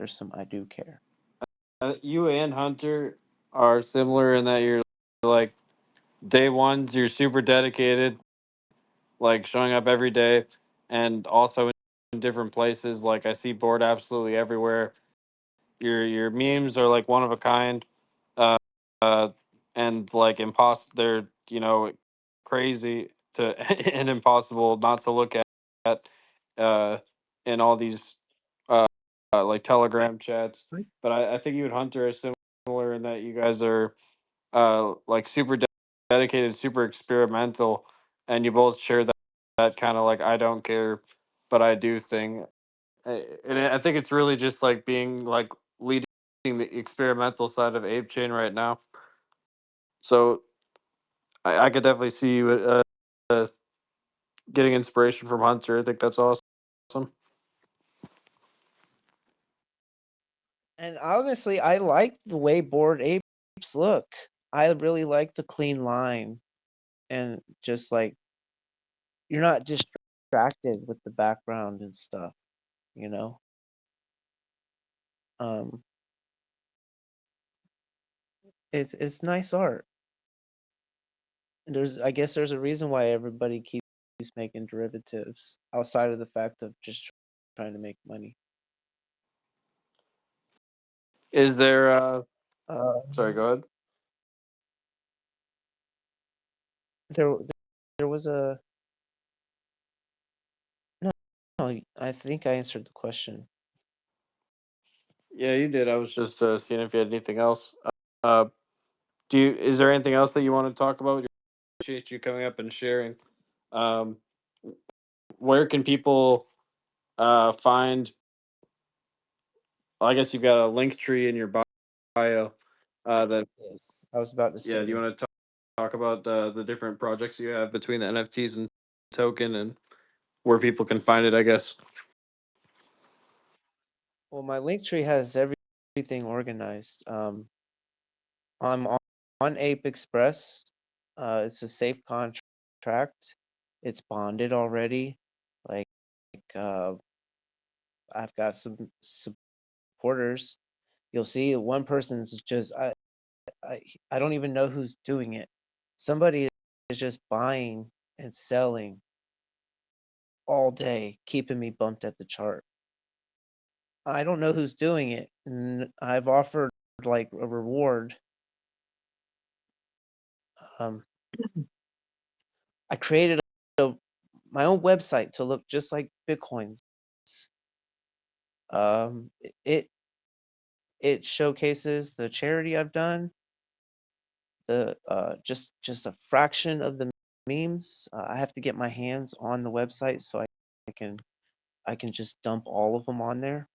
some I do care. You and Hunter are similar in that you're like day ones, you're super dedicated, like showing up every day, and also in different places. Like I see board absolutely everywhere. Your memes are like one of a kind, uh, uh and like they're crazy to and impossible not to look at uh in all these uh like Telegram chats. But I think you and Hunter are similar in that you guys are like super dedicated, super experimental, and you both share that kind of like I don't care, but I do thing. And I think it's really just like being like leading the experimental side of ApeChain right now. So I could definitely see you getting inspiration from Hunter. I think that's awesome. And honestly, I like the way Bored Apes look. I really like the clean line and just like you're not distracted with the background and stuff, you know. Um, it's nice art. I guess there's a reason why everybody keeps making derivatives outside of the fact of just trying to make money. Is there Uh, sorry, go ahead. there there was a no, no, I think I answered the question. Yeah, you did. I was just seeing if you had anything else. Uh, is there anything else that you want to talk about? Appreciate you coming up and sharing. Um, where can people find? I guess you've got a link tree in your bio. That Yes, I was about to say yeah. Do you that. want to talk about the different projects you have between the NFTs and token and where people can find it? I guess. Well, my link tree has everything organized. I'm on Ape Express. It's a safe contract. It's bonded already. Like, uh, I've got some supporters. You'll see one person's just I don't even know who's doing it. Somebody is just buying and selling all day, keeping me bumped at the chart. I don't know who's doing it, and I've offered like a reward. Um, I created my own website to look just like Bitcoin's. Um, it it showcases the charity I've done, the just a fraction of the memes. I have to get my hands on the website so I can I can just dump all of them on there.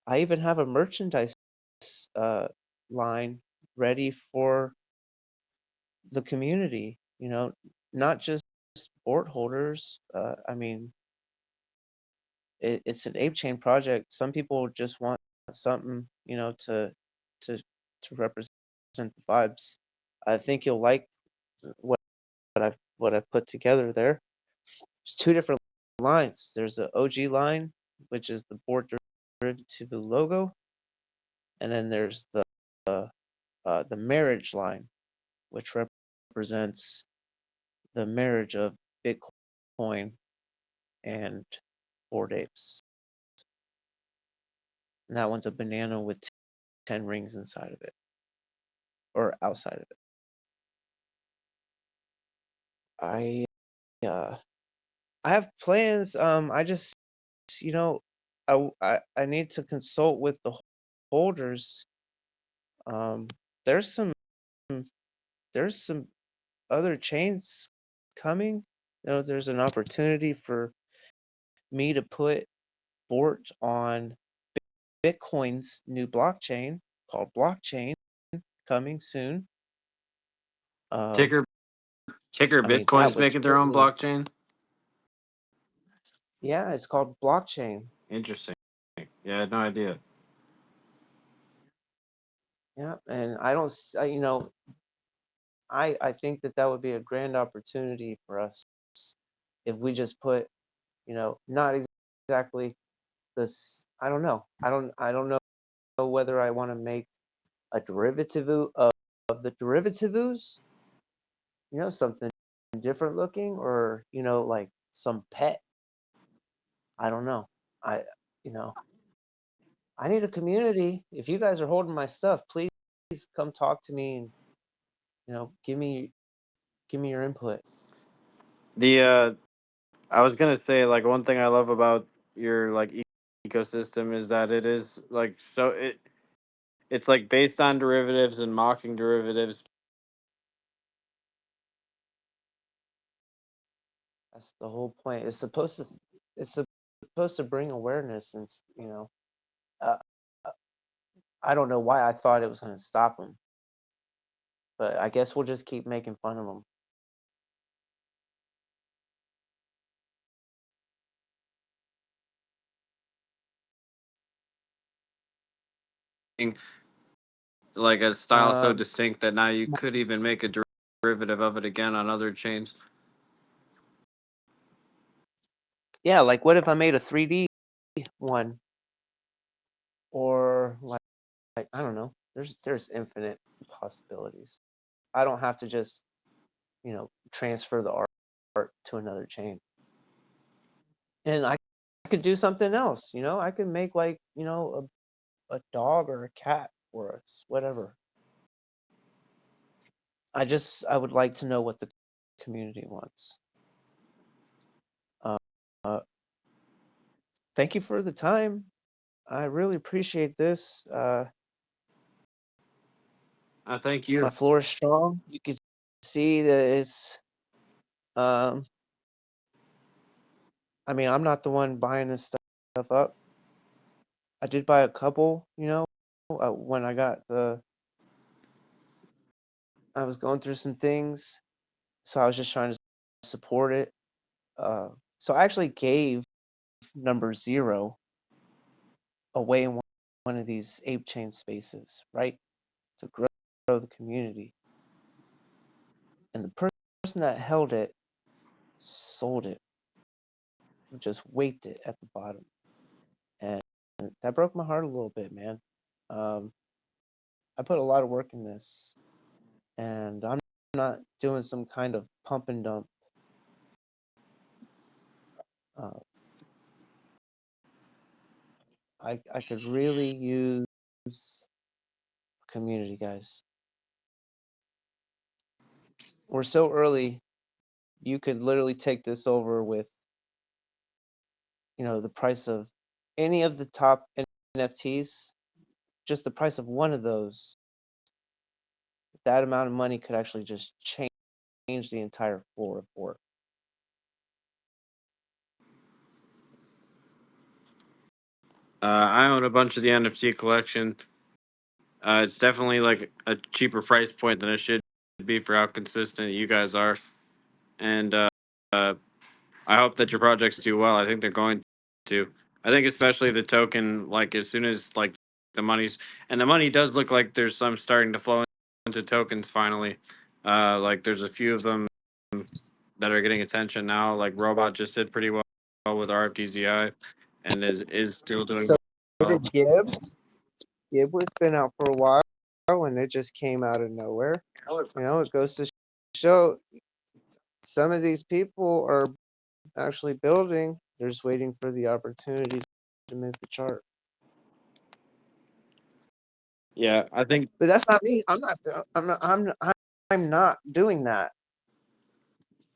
I even have a merchandise uh, line ready for the community. You know, not just board holders. I mean, it's an ApeChain project. Some people just want something, you know, to to represent the vibes. I think you'll like what I've put together there. There's two different lines. There's the OG line, which is the board derivative logo, and then there's the marriage line, which represents the marriage of Bitcoin and Bored Apes. And that one's a banana with 10 rings inside of it, or outside of it. I uh, I have plans. I just, you know, I need to consult with the holders. Um, there's some there's some other chains coming. You know, there's an opportunity for me to put Bort on Bitcoin's new blockchain called Blockchain coming soon. Ticker I mean, that Bitcoin's would making their own certainly, blockchain. yeah, it's called Blockchain. Interesting. Yeah, I had no idea. Yeah, and I don't, you know, I think that that would be a grand opportunity for us if we just put, you know, not exactly this. I don't know. I don't know whether I want to make a derivative of the derivatives, you know, something different looking, or you know, like some pet. I don't know. I, you know, I need a community. If you guys are holding my stuff, please come talk to me and you know, give me your input. The I was gonna say, like, one thing I love about your like ecosystem is that it is like it's like based on derivatives and mocking derivatives. That's the whole point. It's supposed to bring awareness, and you know, uh, I don't know why I thought it was going to stop them, but I guess we'll just keep making fun of them. Like a style so Um, distinct that now you could even make a derivative of it again on other chains. yeah, like what if I made a 3D one, or like I don't know. There's infinite possibilities. I don't have to just you know transfer the art to another chain, and I could do something else. You know, I could make like you know a dog or a cat or whatever. I would like to know what the community wants. Uh, uh, thank you for the time. I really appreciate this. Thank My you. floor is strong. You can see that it's. Um, I mean, I'm not the one buying this stuff up. I did buy a couple, you know, when I got I was going through some things, so I was just trying to support it. So I actually gave number 0 away in one of these ApeChain spaces, right, to grow the community. And the person that held it sold it, just waved it at the bottom, and that broke my heart a little bit, man. I put a lot of work in this, and I'm not doing some kind of pump and dump. Uh, I could really use community, guys. We're so early. You could literally take this over with, the price of any of the top NFTs. Just the price of one of those. That amount of money could actually just change the entire floor of work. I own a bunch of the NFT collection. It's definitely like a cheaper price point than it should be for how consistent you guys are, and I hope that your projects do well. I think they're going to. I think especially the token, like as soon as like the money does look like there's some starting to flow into tokens finally. Like there's a few of them that are getting attention now. Like Robot just did pretty well with RFDZI, and is still doing So well. the Gib was been out for a while, and it just came out of nowhere. It goes to show some of these people are actually building. They're just waiting for the opportunity to move the chart. Yeah, I think. But that's not me. I'm not doing that.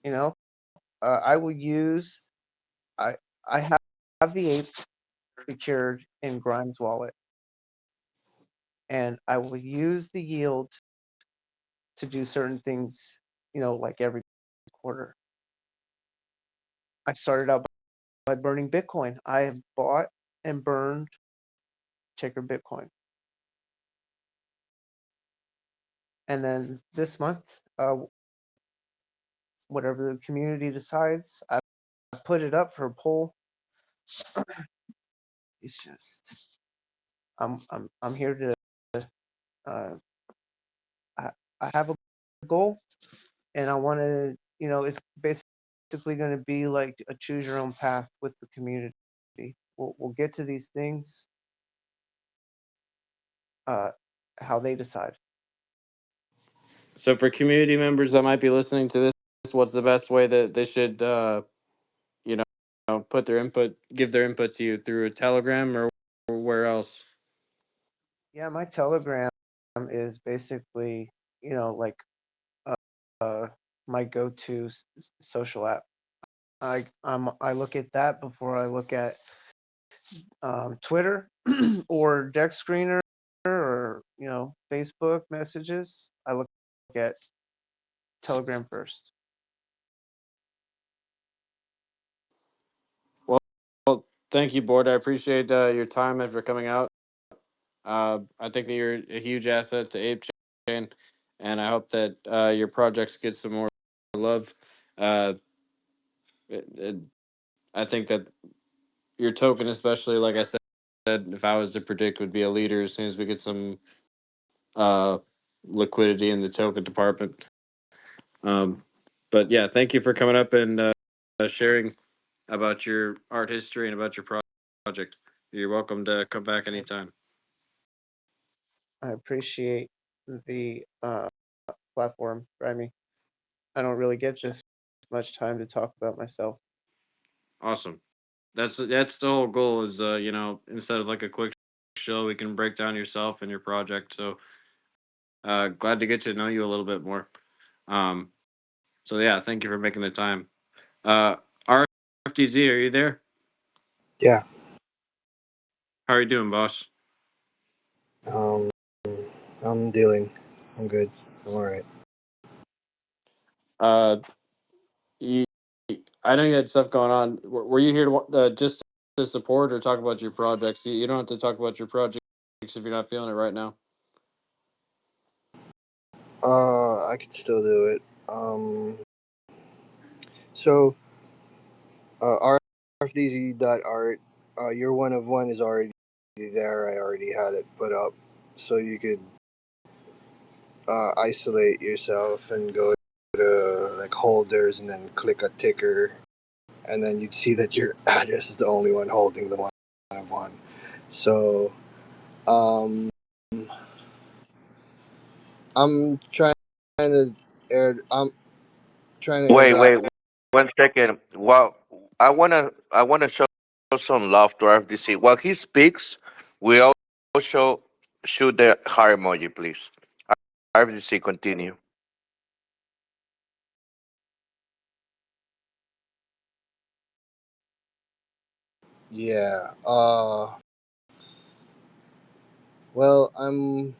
I will use. I have the ape secured in Grimes wallet, and I will use the yield to do certain things. Like every quarter. I started out by burning Bitcoin. I have bought and burned Checker Bitcoin. And then this month, whatever the community decides, I put it up for a poll. It's just I'm here to I have a goal, and I want to it's basically going to be like a choose your own path with the community. We'll get to these things how they decide. So for community members that might be listening to this, what's the best way that they should, you know, give their input to you through a Telegram or where else? Yeah, my Telegram is basically like my go-to social app. I look at that before I look at Twitter or Deck Screener or Facebook messages. I look at Telegram first. Well, thank you, Board. I appreciate your time and for coming out. I think that you're a huge asset to ApeChain, and I hope that your projects get some more love. Uh, I think that your token, especially, like I said, if I was to predict, would be a leader as soon as we get some uh, liquidity in the token department. But yeah, thank you for coming up and sharing about your art history and about your project. You're welcome to come back anytime. I appreciate the platform, Grimy. I don't really get this much time to talk about myself. Awesome. That's the whole goal is instead of like a quick show, we can break down yourself and your project. So glad to get to know you a little bit more. Um, so yeah, thank you for making the time. RFDZ, are you there? Yeah. How are you doing, boss? Um, I'm dealing. I'm good. I'm all right. You, I know you had stuff going on. Were you here to just to support or talk about your projects? You don't have to talk about your project if you're not feeling it right now. I could still do it. So, rfdz.art, your one of one is already there. I already had it put up, so you could isolate yourself and go to like holders and then click a ticker, and then you'd see that your address is the only one holding the one of one. So, um, I'm trying to I'm trying to Wait, airdrop. wait, 1 second. Well, I wanna show some love to RFDC. While he speaks, we also shoot the heart emoji, please. RFDC, continue. Yeah. Well, I'm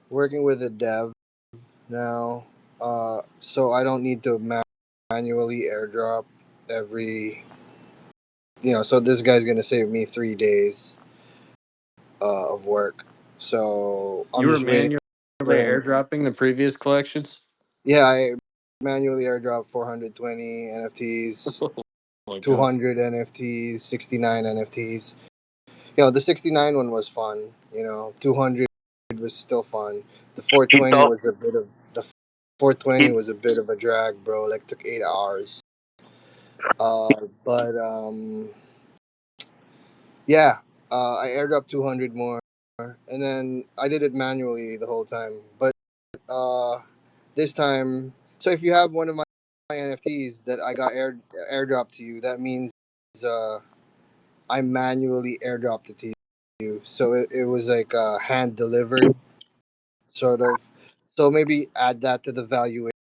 working with a dev now, so I don't need to manually airdrop every. So this guy's gonna save me 3 days of work. So I'm You were just waiting manually for him. airdropping the previous collections? Yeah, I manually airdrop 420 NFTs, Oh my god. 200 NFTs, 69 NFTs. The 69 one was fun. 200 was still fun. The He 420 told was a bit of the 420 was a bit of a drag, bro. Like took 8 hours. But yeah, I airdropped 200 more, and then I did it manually the whole time. But uh, this time, so if you have one of my NFTs that I got airdropped to you, that means uh, I manually airdropped it to you. So it was like hand delivered, sort of. So maybe add that to the valuation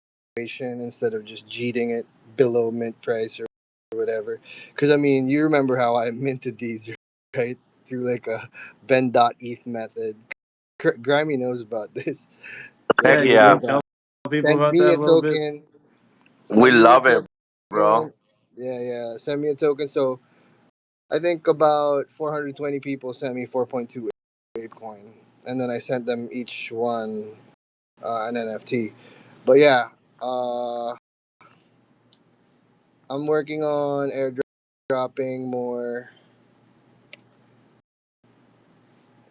instead of just jeeting it below mint price or whatever. Because I mean, you remember how I minted these, right? Through like a Ben.eth method. Grimy knows about this. Like Yeah, heck it can was yeah. you like tell people send about me that a a little bit? token, We send me a love it, token. bro. Yeah, send me a token. So I think about 420 people sent me 4.2 ApeCoin, and then I sent them each one an NFT. But yeah, uh, I'm working on airdropping more.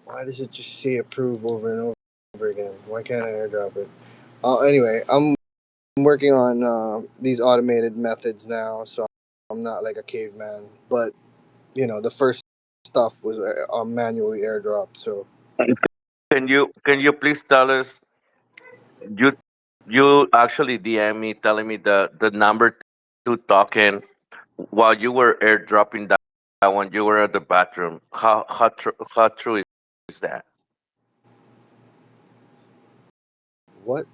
Why does it just say approve over and over again? Why can't I airdrop it? Anyway, I'm working on these automated methods now, so I'm not like a caveman. But the first stuff was manually airdropped. So Can you please tell us you you actually DM me telling me the number two token while you were airdropping that one, you were at the bathroom. How true is that? what?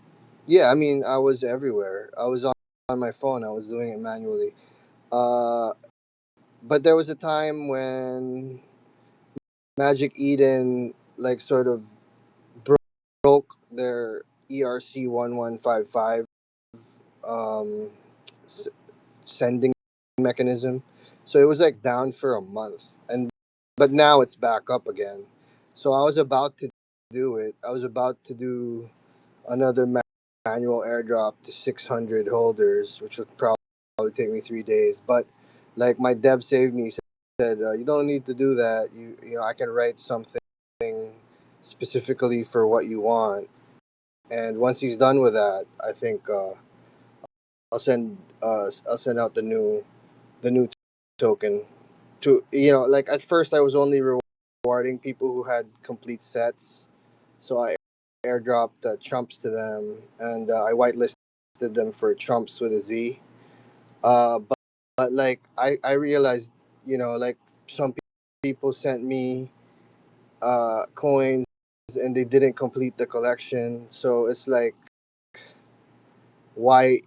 Yeah, I mean, I was everywhere. I was on my phone. I was doing it manually. Uh, but there was a time when Magic Eden like sort of broke their ERC-1155 um, s- sending mechanism. So it was like down for a month, and but now it's back up again. So I was about to do it. I was about to do another manual airdrop to 600 holders, which would probably take me 3 days. But like my dev saved me, said you don't need to do that. I can write something specifically for what you want. And once he's done with that, I think I'll send out the new token to like at first I was only rewarding people who had complete sets, so I airdropped chumps to them, and I whitelisted them for chumps with a Z. But like I realized, like some people sent me coins and they didn't complete the collection, so it's like why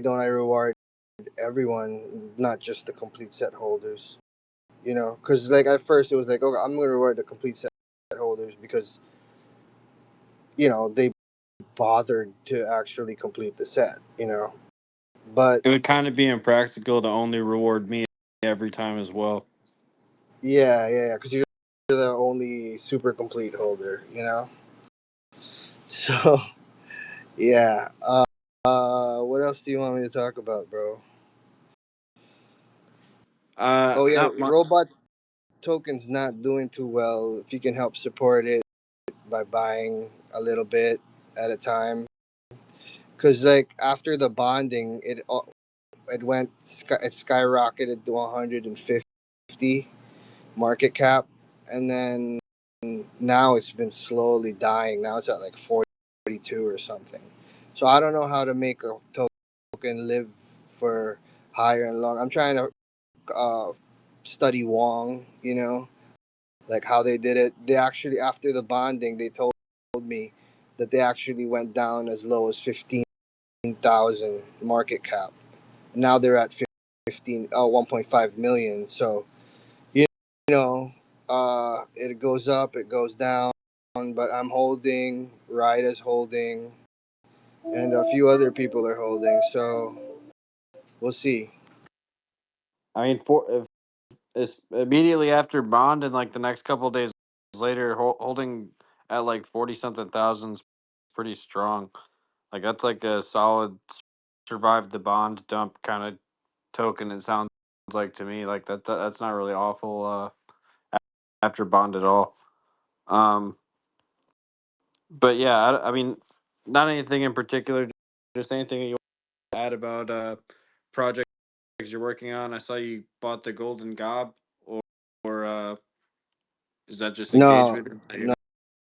don't I reward everyone, not just the complete set holders? Because like at first it was like, okay, I'm gonna reward the complete set holders because they bothered to actually complete the set. But It would kind of be impractical to only reward me every time as well. yeah, because you're the only super complete holder, you know. So yeah. What else do you want me to talk about, bro? Oh yeah, Not much. robot token's not doing too well. If you can help support it by buying a little bit at a time, because like after the bonding, it skyrocketed to 150 market cap, and then now it's been slowly dying. Now it's at like 42 or something. So I don't know how to make a token live for higher and long. I'm trying to study Wong, you know, like how they did it. They actually, after the bonding, they told me that they actually went down as low as 15,000 market cap. Now they're at 1.5 million. So, you know, it goes up, it goes down, but I'm holding, Ryda's holding, and a few other people are holding. So we'll see. I mean, if it's immediately after bond and like the next couple days later, holding at like 40 something thousands, pretty strong. Like that's like a solid survive the bond dump kind of token. It sounds like to me like that's not really awful after bond at all. Um, but yeah, I mean, not anything in particular. Just anything that you want to add about projects you're working on. I saw you bought the golden gob, or is that just No, engagement? Are no, you no,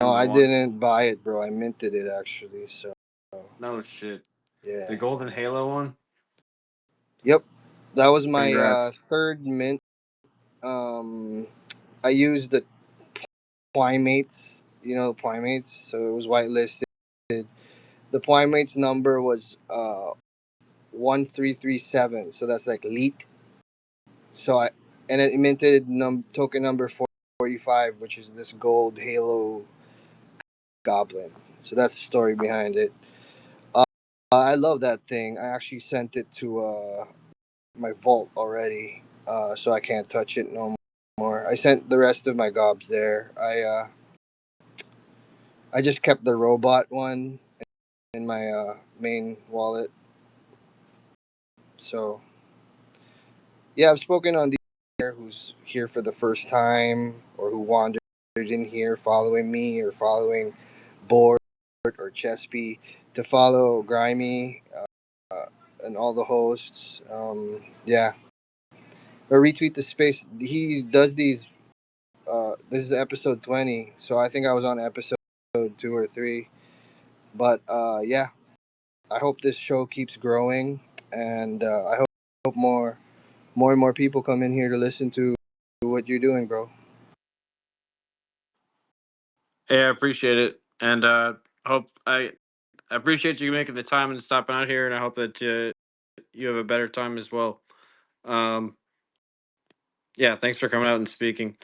on the I one? didn't buy it, bro. I minted it actually. So No shit. The yeah. golden halo one. Yep. That was my Congrats. third mint. Um, I used the Primates, you know, Primates, so it was whitelisted. The Primates number was 1337, so that's like leet. So I and it minted token number 45, which is this gold halo goblin. So that's the story behind it. Uh, I love that thing. I actually sent it to my vault already, so I can't touch it no more. I sent the rest of my gobs there. I just kept the robot one in my main wallet. So yeah, I've spoken on the who's here for the first time or who wandered in here following me or following Board or Chespy to follow Grimy and all the hosts. Yeah, or retweet the space. He does these. This is episode 20, so I think I was on episode 2 or 3. But yeah, I hope this show keeps growing, and I hope more and more people come in here to listen to what you're doing, bro. Yeah, I appreciate it, and hope I appreciate you making the time and stopping out here, and I hope that you have a better time as well. Um, yeah, thanks for coming out and speaking.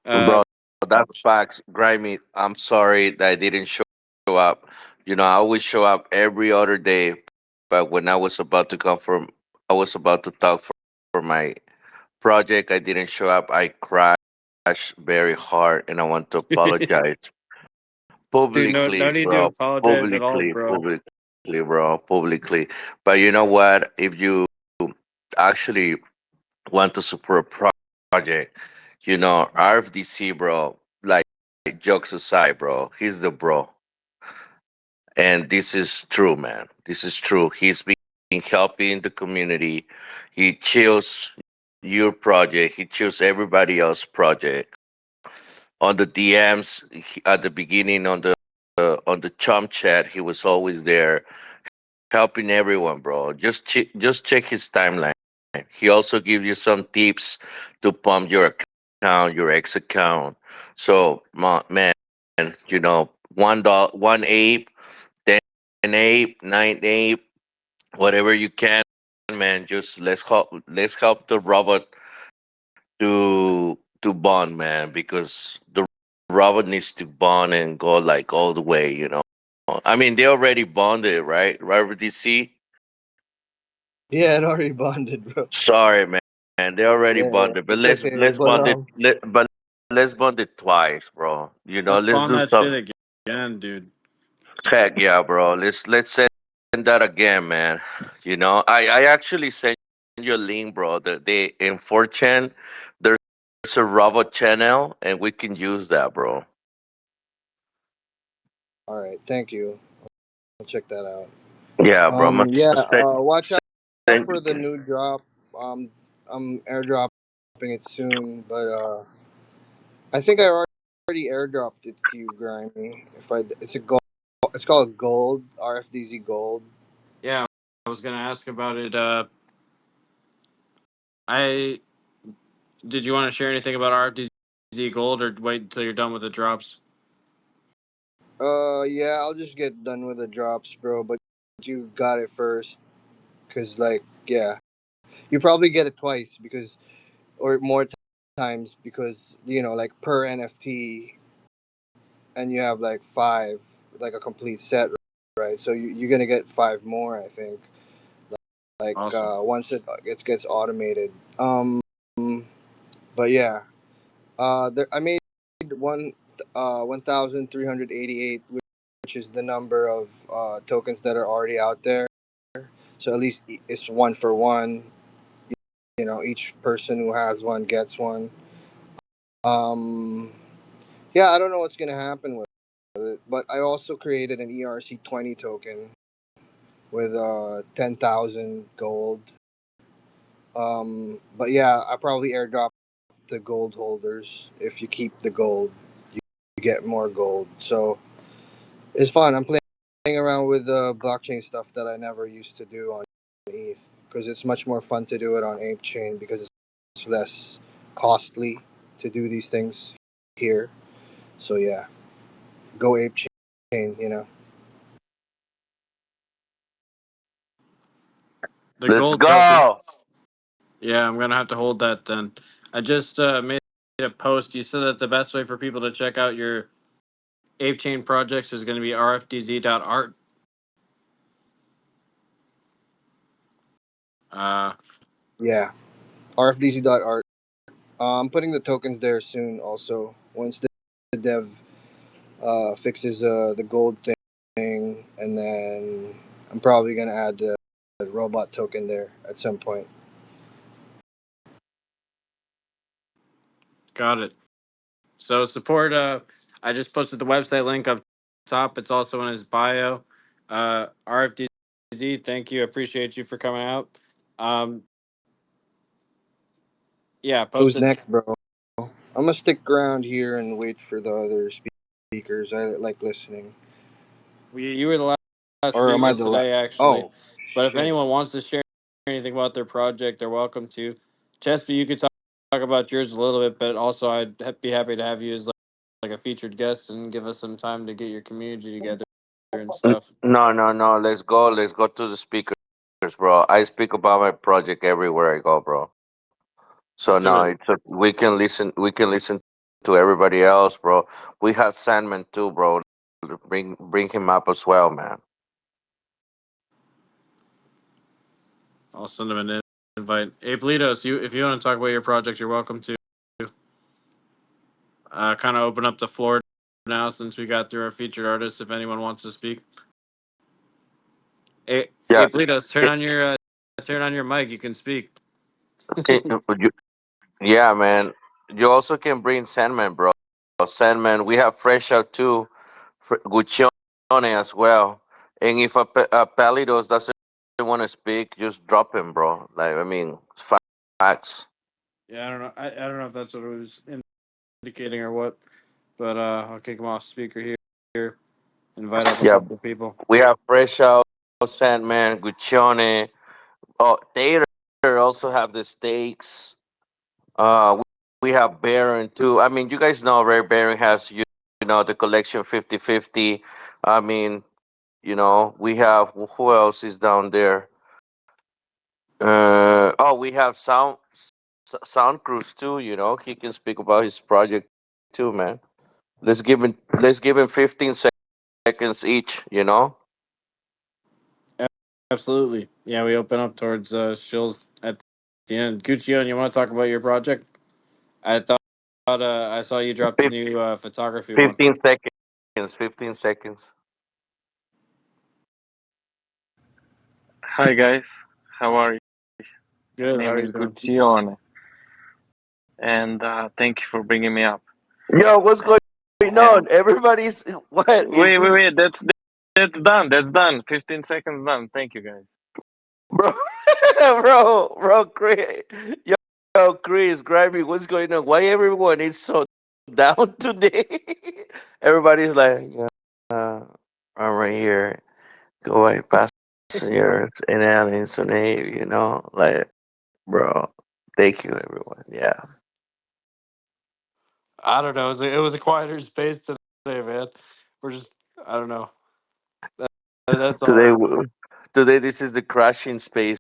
Uh, Bro, that's facts. Grimy, I'm sorry that I didn't show up. I always show up every other day, but when I was about to talk for my project, I didn't show up. I crashed very hard, and I want to dude, apologize no publicly, need to bro. apologize at all, Publicly, bro. publicly, bro. Publicly. But you know what? If you actually want to support a project, RFDC, bro, like jokes aside, bro, he's the bro. And this is true, man. This is true. He's been helping the community. He chills your project. He chills everybody else's project. On the DMs at the beginning, on the chum chat, he was always there helping everyone, bro. Just check his timeline. He also gives you some tips to pump your account, your ex account. So, man, one ape, 10 ape, 9 ape, whatever you can, man. Just let's help the robot to bond, man, because the robot needs to bond and go like all the way. I mean, they already bonded, right? Right with DC. Yeah, it already bonded, bro. Sorry, man. They already Yeah, bonded, but it's let's okay. let's But bond it. But let's bond it twice, bro. You know, Let's let's spawn do that some. shit again, dude. Heck yeah, bro. Let's send that again, man. You know, I actually sent you a link, bro. The in 4chan, there's a robot channel, and we can use that, bro. All right, thank you. I'll check that out. Yeah, bro. Yeah. Send, Watch out send, for the new drop. I'm airdropping it soon, but I think I already airdropped it to you, Grimy. It's a gold. It's called Gold, RFDZ Gold. Yeah, I was gonna ask about it. I did you want to share anything about RFDZ Gold, or wait until you're done with the drops? Yeah, I'll just get done with the drops, bro. But you got it first, cause like, yeah, you probably get it twice because, or more times because like per NFT, and you have like five, like a complete set, right? So you're gonna get five more, I think. Like Awesome. once it gets automated. But yeah, I made one 1,388, which is the number of tokens that are already out there. So at least it's one for one. Each person who has one gets one. Um, yeah, I don't know what's gonna happen with it, but I also created an ERC20 token with 10,000 gold. But yeah, I probably airdrop the gold holders. If you keep the gold, you get more gold. So it's fun. I'm playing around with blockchain stuff that I never used to do on ETH because it's much more fun to do it on ApeChain because it's less costly to do these things here. So yeah, go ApeChain. The let's gold token. go. Yeah, I'm gonna have to hold that then. I just made a post. You said that the best way for people to check out your ApeChain projects is going to be rfdz.art. Uh, Yeah, rfdz.art. I'm putting the tokens there soon. Also, once the dev fixes the gold thing, and then I'm probably gonna add the robot token there at some point. got it. So support. I just posted the website link up top. It's also in his bio. RFDZ, thank you. Appreciate you for coming out. Um, yeah, Who's posted. next, bro? I'm gonna stick around here and wait for the other speakers. I like listening. You were the last Or am I speaker the last? today, actually. Oh, But if shit. anyone wants to share anything about their project, they're welcome to. Chesby, you could talk about yours a little bit, but also I'd be happy to have you as like a featured guest and give us some time to get your community together and stuff. No, no, no. Let's go. Let's go to the speakers, bro. I speak about my project everywhere I go, bro. So Let's do no, it. we can listen. We can listen to everybody else, bro. We have Sandman too, bro. Bring him up as well, man. I'll send them an invite. Hey, Politos, if you want to talk about your project, you're welcome to. Kind of open up the floor now since we got through our featured artists. If anyone wants to speak, hey, Yeah. Politos, Can, turn on your mic. You can speak. can, you, yeah, man. You also can bring Sandman, bro. Sandman. We have Fresh Out too. Guccione as well. And if a Palidos doesn't want to speak, just drop him, bro. Like I mean, facts. Yeah, I don't know. I don't know if that's what it was indicating or what, but I'll kick him off speaker here. Invite up a Yeah, couple of people. we have Fresh Out, Sandman, Guccione. Oh, Tater also have the stakes. We have Baron too. I mean, you guys know Rare Baron has you know the collection 50/50. I mean, we have who else is down there? We have Sound Cruise too. You know, he can speak about his project too, man. Let's give him 15 seconds each. You know. Absolutely. Yeah, we open up towards Shills at the end. Gucci, you want to talk about your project? I thought I saw you dropped a Fif- new photography one. 15 seconds. 15 seconds. Hi guys, how are you? Good. My How name are is you doing? Guzione, and thank you for bringing me up. Yo, what's going And on? Everybody's what? wait, that's done. That's done. 15 seconds done. Thank you guys. Bro, bro, Chris, Chris, Grimy, what's going on? Why everyone is so down today? Everybody's like, I'm right here. Go away, passengers and aliens on Navy, like, bro. Thank you, everyone. Yeah. I don't know. It was a quieter space today, man. We're just I don't know. That's Today, all. today, this is the crashing space,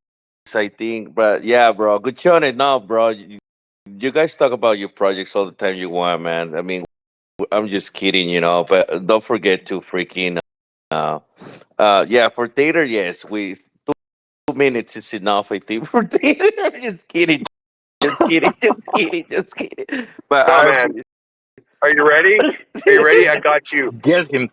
I think. But yeah, bro, good on it. No, bro, you guys talk about your projects all the time you want, man. I mean, I'm just kidding, but don't forget to freaking uh yeah, for theater, yes, we 2 minutes is enough, I think, for theater. I'm just kidding, just kidding. But No, I man. Are you ready? Are you ready? I got you. Get him,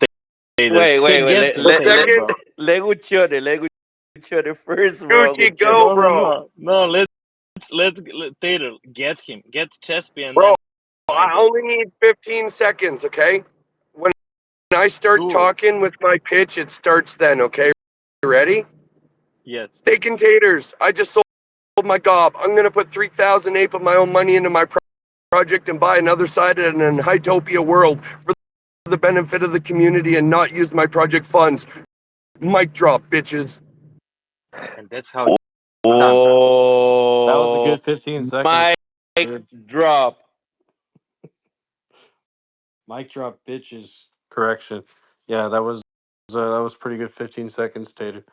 Tater. wait, Get him, The Tater, second, bro. let Guccione first, bro. Gucci, go, bro. No. Let Tater get him. Get Chespi, and Bro, then I'll I go. only need 15 seconds, okay? When I start Do it. talking with my pitch, it starts then, okay? You ready? Yes. Steak and taters. I just sold my gob. I'm going to put 3,000 ape of my own money into my project and buy another side in an Hytopia world for the benefit of the community and not use my project funds. Mic drop, bitches. And that's how it's done. That was a Oh, good 15 seconds. mic Dude. drop. Mic drop bitches. Correction. Yeah, that was pretty good 15 seconds, Tater.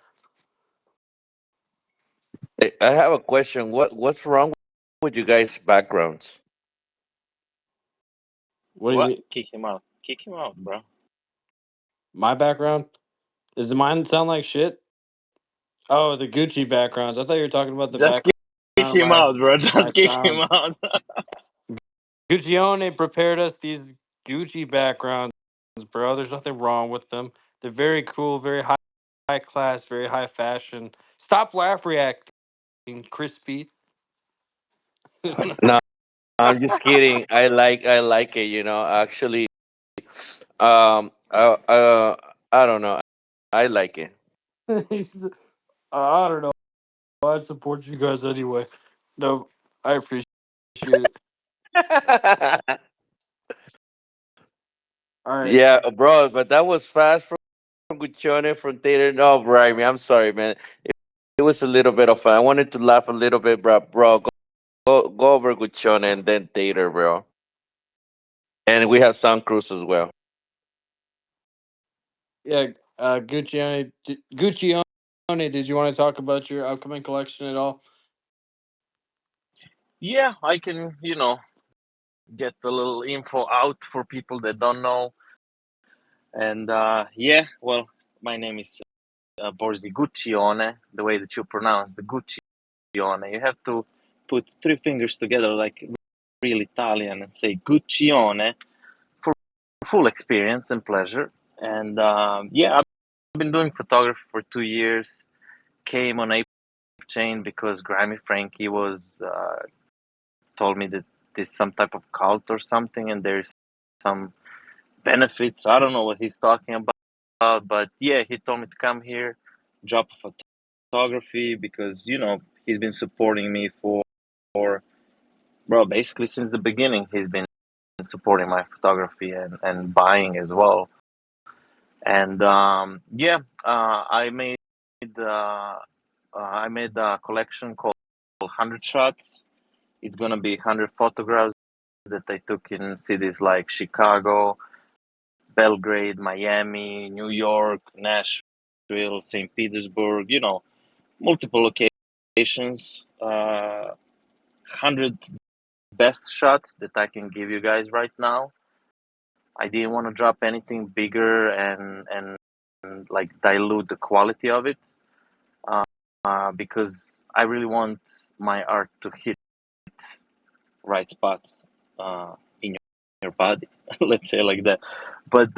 I have a question. What's wrong with you guys' backgrounds? What do you What? mean? Kick him out. Kick him out, bro. My background? Does mine sound like shit? Oh, the Gucci backgrounds. I thought you were talking about the Just kick background. him out, bro. My Just kick him sound. out. Guccione prepared us these Gucci backgrounds, bro. There's nothing wrong with them. They're very cool, very high class, very high fashion. Stop laugh reacting, crispy. No, I'm just kidding. I like it. Actually, um, uh, uh, I don't know. I like it. He's, I don't know. I'd support you guys anyway. No, I appreciate it. All right. Yeah, bro. But that was fast from Guccione from Theater. No, Brian, I'm sorry, man. It was a little bit of fun. I wanted to laugh a little bit, bro. Go over Guccione and then Theater, bro. And we have Sun Cruz as well. Yeah, Guccione. Guccione, did you want to talk about your upcoming collection at all? Yeah, I can, get a little info out for people that don't know. And yeah, well, my name is Borzi Guccione, the way that you pronounce the Guccione. You have to put three fingers together like real Italian and say Guccione for full experience and pleasure. And yeah, I've been doing photography for 2 years. Came on ApeChain because Grimy Frankie was told me that there's some type of cult or something, and there's some benefits. I don't know what he's talking about, but yeah, he told me to come here, drop photography because he's been supporting me for bro basically since the beginning. He's been supporting my photography and buying as well. And yeah, I made a collection called 100 Shots. It's gonna be 100 photographs that I took in cities like Chicago, Belgrade, Miami, New York, Nashville, St. Petersburg, multiple locations. 100 best shots that I can give you guys right now. I didn't want to drop anything bigger and like dilute the quality of it because I really want my art to hit right spots in your body. Let's say like that. But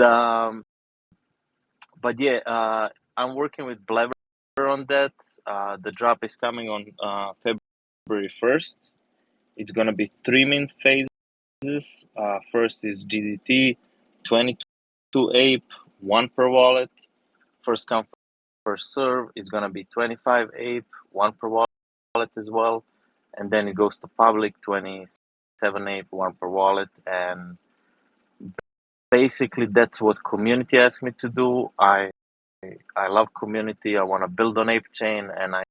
yeah, I'm working with Blabber on that. The drop is coming on February 1st. It's gonna be 3 mint phases. First is GDT, 22 ape, one per wallet. First come, first serve is gonna be 25 ape, one per wallet as well. And then it goes to public, 27 ape, one per wallet. And basically that's what community asked me to do. I love community. I want to build on ApeChain, and I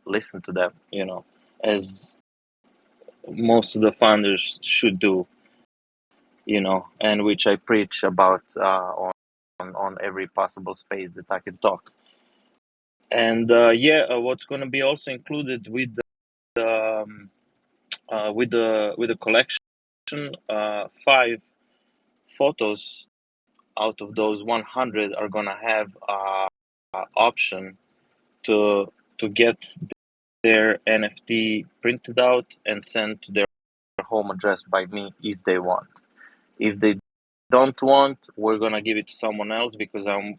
listen to them, as most of the founders should do, and which I preach about on every possible space that I can talk. And what's going to be also included with the collection, 5 photos out of those 100 are going to have option to get their NFT printed out and sent to their home address by me if they want. If they don't want, we're gonna give it to someone else, because I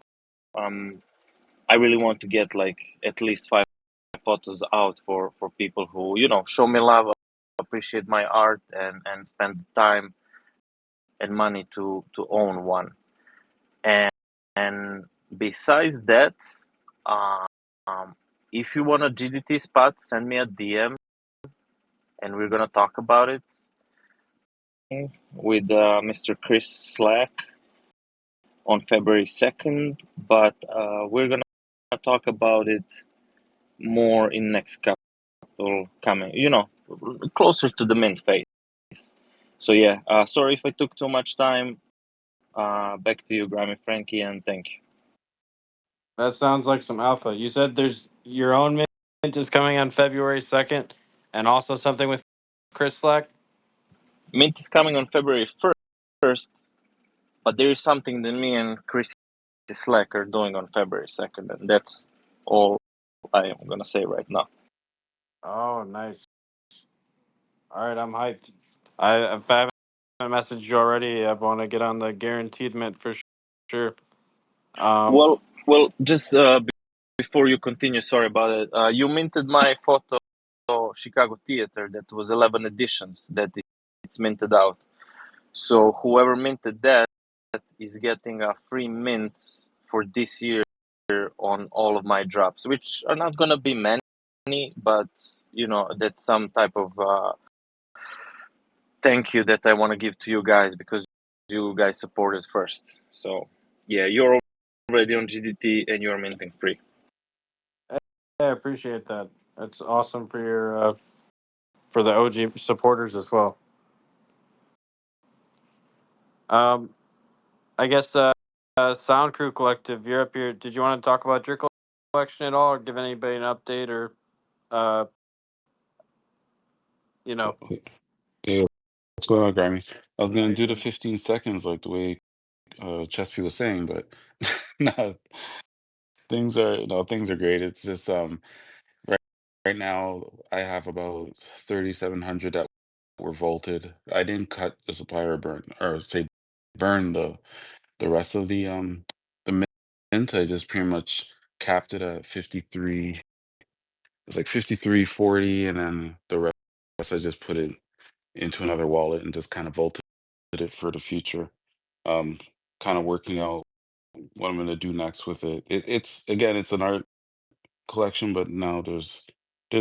really want to get like at least 5 photos out for people who show me love, appreciate my art, and spend time and money to own one. And besides that, um, if you want a GDT spot, send me a DM, and we're gonna talk about it with Mr. Chris Slack on February 2nd. But we're gonna talk about it more in next couple coming, closer to the mint phase. So yeah, sorry if I took too much time. Back to you, Grimy, Frankie, and thank you. That sounds like some alpha. You said there's your own mint is coming on February 2nd, and also something with Chris Slack. Mint is coming on February 1st, but there is something that me and Chris Slack are doing on February 2nd, and that's all I am gonna say right now. Oh, nice. All right, I'm hyped. If I haven't messaged you already, I want to get on the guaranteed mint for sure. Well, just before you continue, sorry about it. You minted my photo, Chicago Theater, that was 11 editions that it's minted out. So whoever minted that is getting a free mints for this year on all of my drops, which are not gonna be many, but that's some type of thank you that I want to give to you guys, because you guys supported first. So yeah, you're already on GDT and you're minting free. I appreciate that. That's awesome for your for the OG supporters as well. I guess Sound Crew Collective, you're up here. Did you want to talk about your collection at all, or give anybody an update, or you know? Yeah, what's going on, Grimy? I was How gonna you do the doing? 15 seconds like the way Chespi was saying, but no, things are great. It's just right right now I have about 3,700 that were vaulted. I didn't cut the supplier burn or say burn the rest of the mint. I just pretty much capped it at 53. It's like 53.40, and then the rest I just put it into another wallet and just kind of vaulted it for the future. Um, kind of working out what I'm gonna do next with it. It's again, it's an art collection, but now there's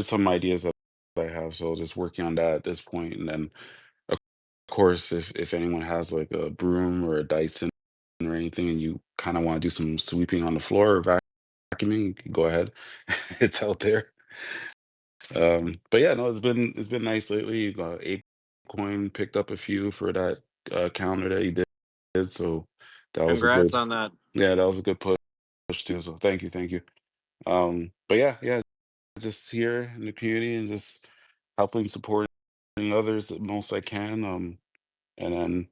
some ideas that I have, so just working on that at this point. And then of course, if anyone has like a broom or a Dyson or anything, and you kind of want to do some sweeping on the floor or vacuuming, you can go ahead. It's out there. But yeah, no, it's been nice lately. ApeCoin picked up a few for that counter that he did, so that was a Congrats good, on that. yeah, that was a good push too. So thank you. But yeah, just here in the community and just helping supporting others the most I can. And then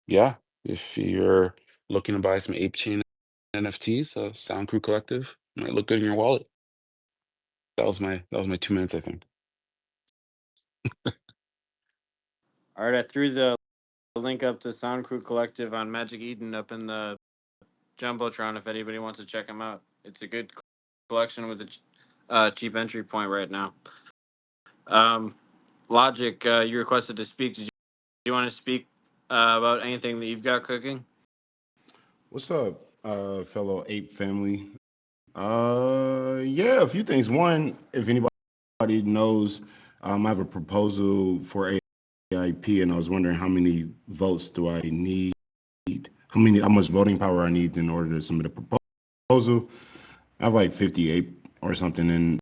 yeah, if you're looking to buy some ApeChain NFTs, Sound Crew Collective might look good in your wallet. That was my 2 minutes, I think. All right, I threw the link up to Sound Crew Collective on Magic Eden up in the Jumbotron if anybody wants to check them out. It's a good collection with a cheap entry point right now. Logic, you requested to speak. Did you want to speak about anything that you've got cooking? What's up, fellow ape family? Yeah, a few things. One, if anybody knows, I have a proposal for AIP, and I was wondering how many votes do I need? How much voting power I need in order to submit a proposal? I have like 58 or something in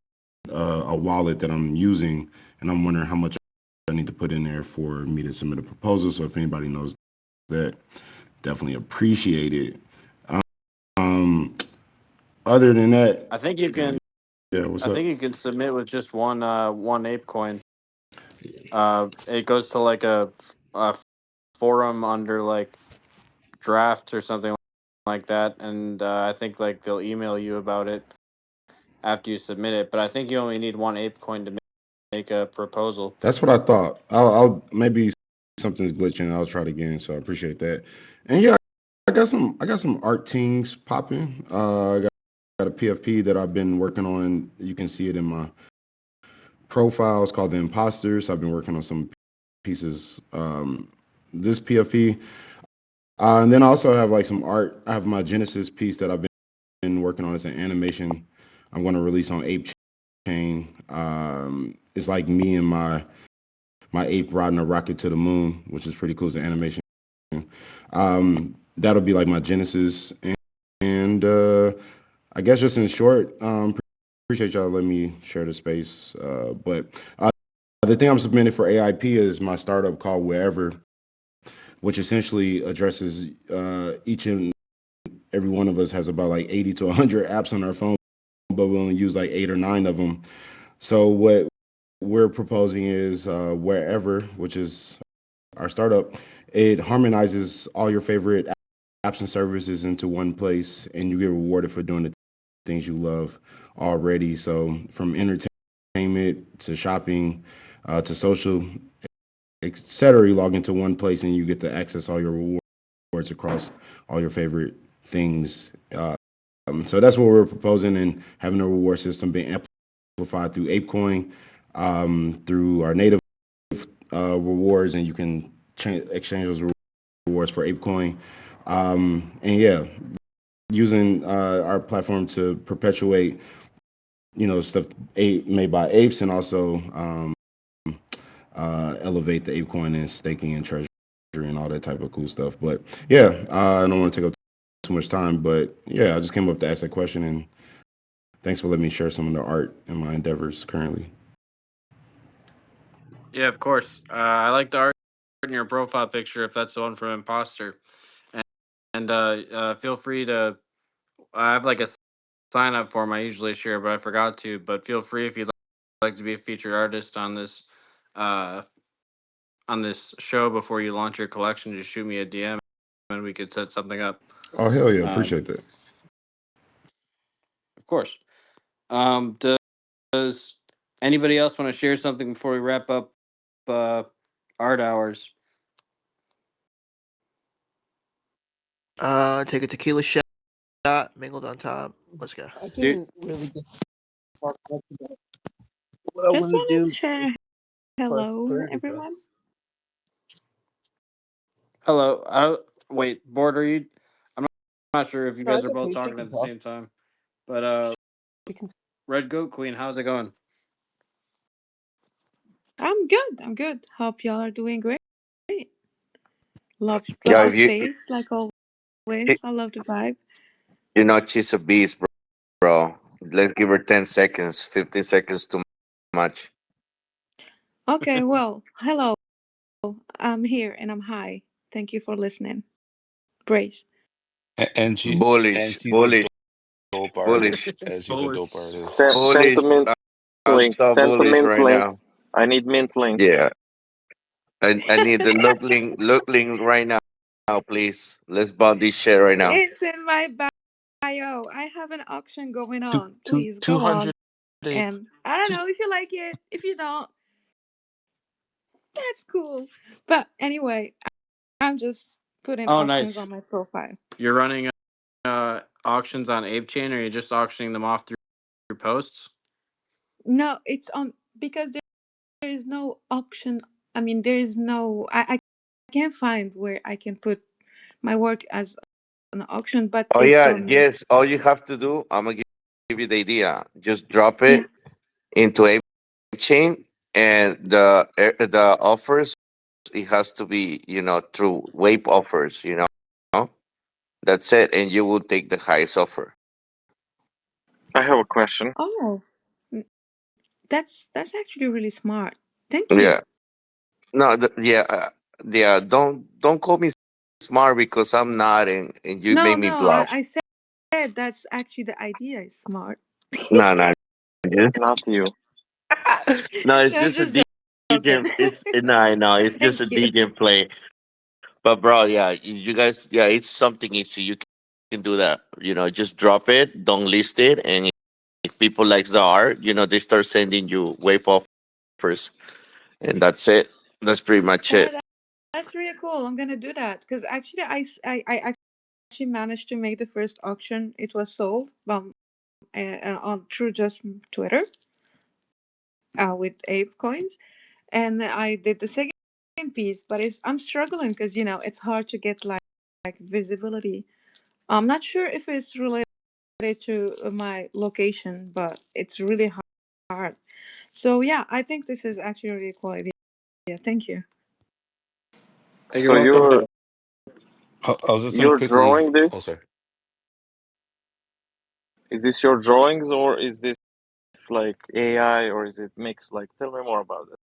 a wallet that I'm using, and I'm wondering how much I need to put in there for me to submit a proposal. So if anybody knows that, definitely appreciate it. Um, Other than that, I think you can. yeah, what's I up? think you can submit with just one ape coin. It goes to like a forum under like drafts or something like that, and I think like they'll email you about it after you submit it. But I think you only need one ape coin to make a proposal. That's what I thought. I'll maybe something's glitching. I'll try it again. So I appreciate that. And yeah, I got some art things popping. Got a PFP that I've been working on. You can see it in my profile. It's called The Imposters. I've been working on some pieces. This PFP. And then I also have like some art. I have my Genesis piece that I've been working on. It's an animation I'm going to release on ApeChain. It's like me and my ape riding a rocket to the moon, which is pretty cool. It's an animation. That'll be like my Genesis. And I guess just in short, appreciate y'all letting me share the space. But the thing I'm submitting for AIP is my startup called Wherever, which essentially addresses each and every one of us has about like 80 to 100 apps on our phone, but we only use like 8 or 9 of them. So what we're proposing is Wherever, which is our startup. It harmonizes all your favorite apps and services into one place, and you get rewarded for doing the things you love already. So from entertainment to shopping to social, etc., you log into one place and you get to access all your rewards across all your favorite things. So that's what we're proposing, and having a reward system being amplified through ApeCoin, through our native rewards, and you can exchange those rewards for ApeCoin. And yeah, using our platform to perpetuate, stuff made by apes, and also elevate the ApeCoin and staking and treasury and all that type of cool stuff. But yeah, I don't want to take up too much time, but yeah, I just came up to ask that question, and thanks for letting me share some of the art in my endeavors currently. Yeah, of course. I like the art in your profile picture if that's the one from Imposter. And feel free to. I have like a sign up form I usually share, but I forgot to. But feel free if you'd like to be a featured artist on this show before you launch your collection. Just shoot me a DM and we could set something up. Oh hell yeah, appreciate that. Of course. Does anybody else want to share something before we wrap up art hours? Take a tequila shot, mingled on top. Let's go. I Dude, didn't really get to talk much about what I Just want to wanted do to share hello, prosperity everyone. fest. hello. Wait, Board, are you? I'm not sure if you No, guys it's are both okay. She talking can at the talk. same time. But She can. Red Goat Queen, how's it going? I'm good. I'm good. Hope y'all are doing great. Love Yeah, the if you, space like always. I love the vibe. she's a beast, bro. Let's give her 10 seconds. 15 seconds too much. Okay, well, hello. I'm here and I'm high. Thank you for listening. Brace. And Bullish, she's a bullish, dope bullish, artist. And she's a Bullish. dope artist. Send bullish. the mint I'm link. so Send the bullish mint right link. now. I need mint link. Yeah, I need the look link right now, please. Let's bond this shit right now. It's in my bio. I have an auction going Two, on. two, Please go on. 200 ape. And I don't Just know if you like it. If you don't, that's cool. But anyway, I'm just putting Oh, auctions nice. on my profile. You're running auctions on ApeChain, or you're just auctioning them off through your posts? No, it's on because there is no auction. I mean, there is no. I can't find where I can put my work as an auction, but Oh it's yeah, on. yes. All you have to do, I'm gonna give you the idea. Just drop Yeah. it into a chain, and the offers, it has to be, through wave offers. That's it, and you will take the highest offer. I have a question. Oh, mm, that's actually really smart. Thank you. Yeah. No. Yeah. Yeah. Don't call me smart because I'm not, and you No, made me no, blush. I said that's actually the idea is smart. No, no. Just, Not you. no, it's I'm just a just DJ. joking. It's no, I know. It's just a Thank you. DJ play. But bro, yeah, you guys, yeah, it's something easy. You can do that. Just drop it, don't list it, and if people likes the art, they start sending you wave offers, and that's it. That's pretty much Oh, it. that's really cool. I'm gonna do that because actually, I actually managed to make the first auction. It was sold on through just Twitter with Ape coins, and I did the second piece, but I'm struggling because it's hard to get like visibility. I'm not sure if it's related to my location, but it's really hard. So yeah, I think this is actually a really cool idea. Thank you. You're So welcome. I was just gonna you're quickly. drawing Oh, this? sorry. Is this your drawings or is this like AI or is it mixed? Like, tell me more about it.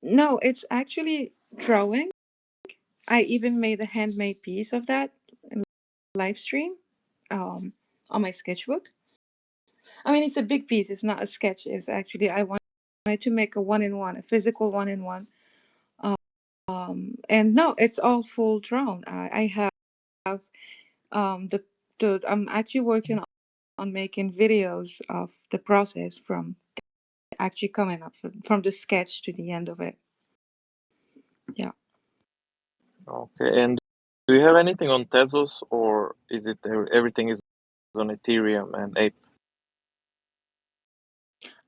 No, it's actually drawing. I even made a handmade piece of that in live stream um, on my sketchbook. I mean, it's a big piece. It's not a sketch. It's actually I wanted to make a one-in-one, a physical one-in-one. And no, it's all full drawn. I have the I'm actually working on making videos of the process from actually coming up from the sketch to the end of it. Yeah. Okay, and do you have anything on Tezos or is it everything is on Ethereum and Ape?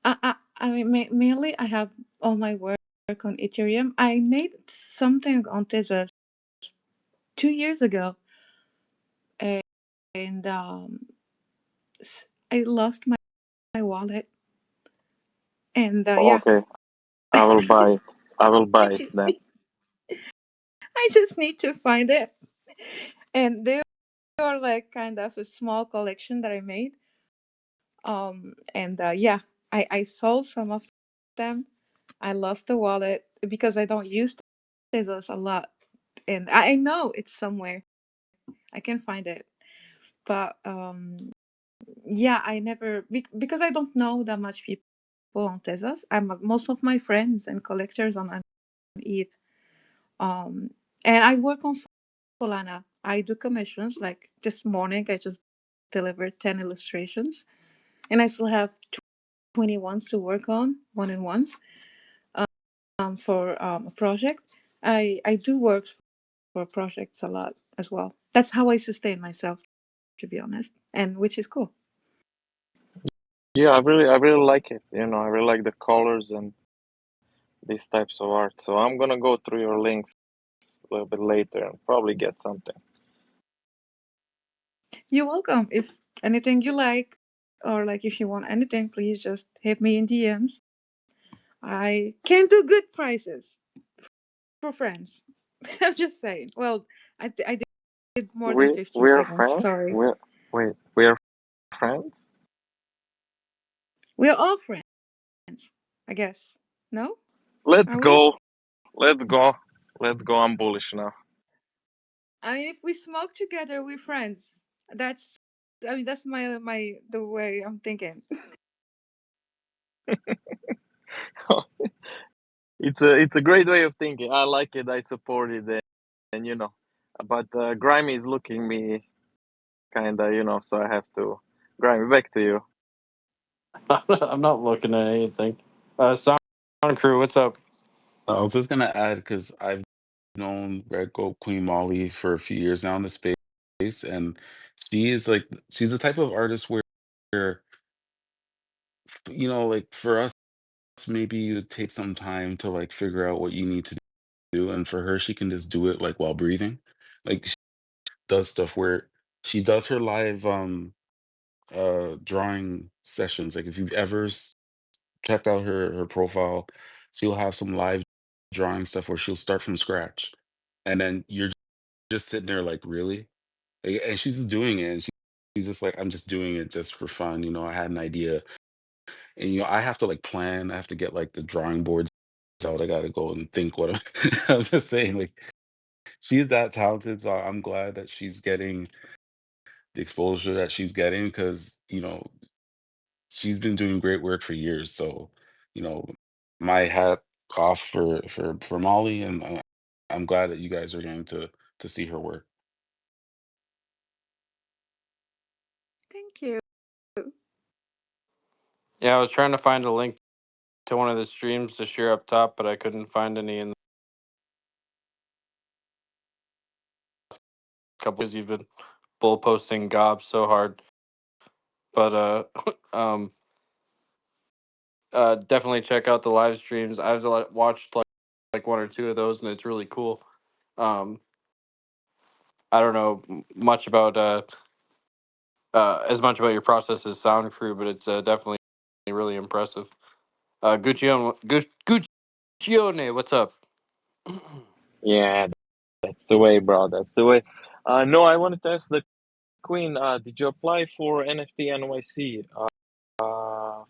I mean, mainly I have all my work on Ethereum. I made something on Tezos 2 years ago, and I lost my wallet, and yeah, Okay, I will I buy it. just I will I buy it just then. need, I just need to find it, and they are like kind of a small collection that I made. And yeah, I sold some of them. I lost the wallet because I don't use Tezos a lot, and I know it's somewhere. I can find it, but yeah, I never because I don't know that much people on Tezos. Most of my friends and collectors on ETH. Um, and I work on Solana. I do commissions. Like this morning, I just delivered 10 illustrations, and I still have 20 ones to work on, one-on-ones, for a project. I do work for projects a lot as well. That's how I sustain myself, to be honest, and which is cool. Yeah, I really like it. I really like the colors and these types of art. So I'm gonna go through your links a little bit later and probably get something. You're welcome. If anything you like, or like if you want anything, please just hit me in DMs. I can do good prices for friends. I'm just saying. Well, I did more than We 15 we're seconds. friends. Sorry. We're friends. We're all friends, I guess. No? Let's Are we? go. Let's go. Let's go. I'm bullish now. I mean, if we smoke together, we're friends. That's, I mean, that's the way I'm thinking. It's a great way of thinking. I like it. I support it. And but Grimy is looking me kinda. So I have to. Grimy, back to you. I'm not looking at anything. Sound crew, what's up? I was just gonna add because I've known Red Gold Queen Molly for a few years now in the space, and she's the type of artist where like for us, maybe you take some time to like figure out what you need to do, and for her, she can just do it like while breathing. Like she does stuff where she does her live drawing sessions. Like if you've ever checked out her profile, she'll have some live drawing stuff where she'll start from scratch, and then you're just sitting there like, really? And she's just doing it, and she's just like, I'm just doing it just for fun. I had an idea, and I have to like plan. I have to get like the drawing boards out. I got to go and think what I'm just saying. Like she's that talented, so I'm glad that she's getting the exposure that she's getting because she's been doing great work for years. So you know, my hat off for Molly, and I'm glad that you guys are getting to see her work. Thank you. Yeah, I was trying to find a link to one of the streams to share up top, but I couldn't find any in the couple years you've been bull posting gobs so hard. But um definitely check out the live streams. I've watched like one or two of those, and it's really cool. Um, I don't know much about as much about your process as Sound Crew, but it's definitely really impressive. Guccione, what's up? Yeah, that's the way, bro. That's the way. No, I wanted to ask the Queen. Did you apply for NFT NYC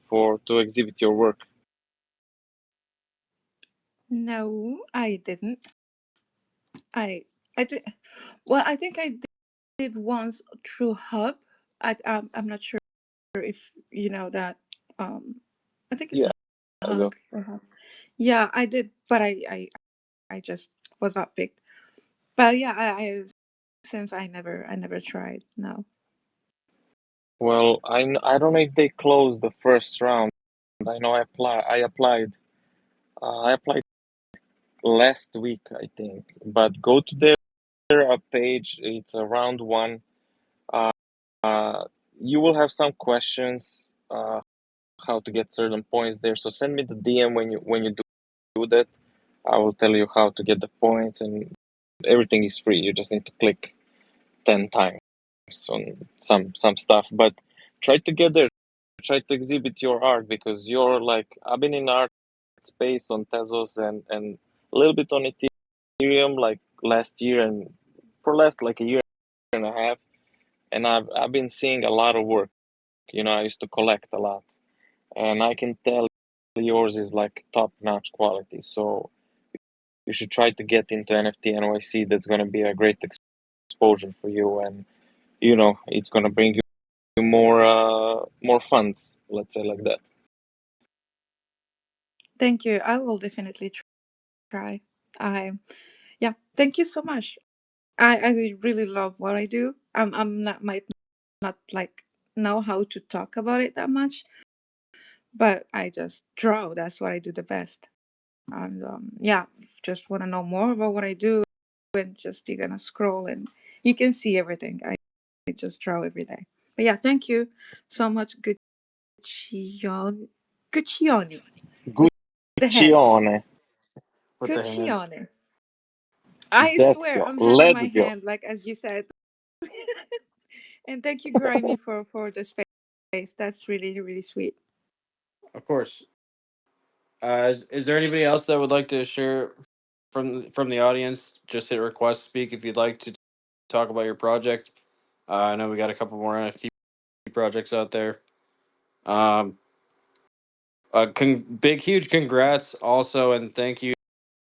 for to exhibit your work? No, I didn't. I did. Well, I think I did once through Hub. I'm not sure if you know that. I think it's Yeah, a I do. Hug or Hub. Yeah, I did, but I just was not picked. But yeah, I since I never tried. No. Well, I don't know if they closed the first round. I know I applied. I applied last week, I think. But go to their page. It's a round one. Uh, you will have some questions. How to get certain points there. So send me the DM when you do that. I will tell you how to get the points, and everything is free. You just need to click 10 times on some stuff. But try to get there. Try to exhibit your art because you're like I've been in art space on Tezos and a little bit on Ethereum like last year and for last like a year and a half, and I've been seeing a lot of work. I used to collect a lot, and I can tell yours is like top notch quality. So you should try to get into NFT NYC. That's going to be a great exposure for you, and it's going to bring you more funds. Let's say like that. Thank you. I will definitely try. Yeah. Thank you so much. I really love what I do. I'm not might not like know how to talk about it that much, but I just draw. That's what I do the best. And yeah, just want to know more about what I do, and just you're gonna scroll and you can see everything. I just draw every day. But yeah, thank you so much, Guccione. Guccione with the head. Guccione. With the hand. Guccione. I Let's swear, go. I'm having Let's my go. hand like as you said. And thank you, Grimy, for the space. That's really really sweet. Of course. Is there anybody else that would like to share from the audience? Just hit request speak if you'd like to talk about your project. I know we got a couple more NFT projects out there. Um, big huge congrats also, and thank you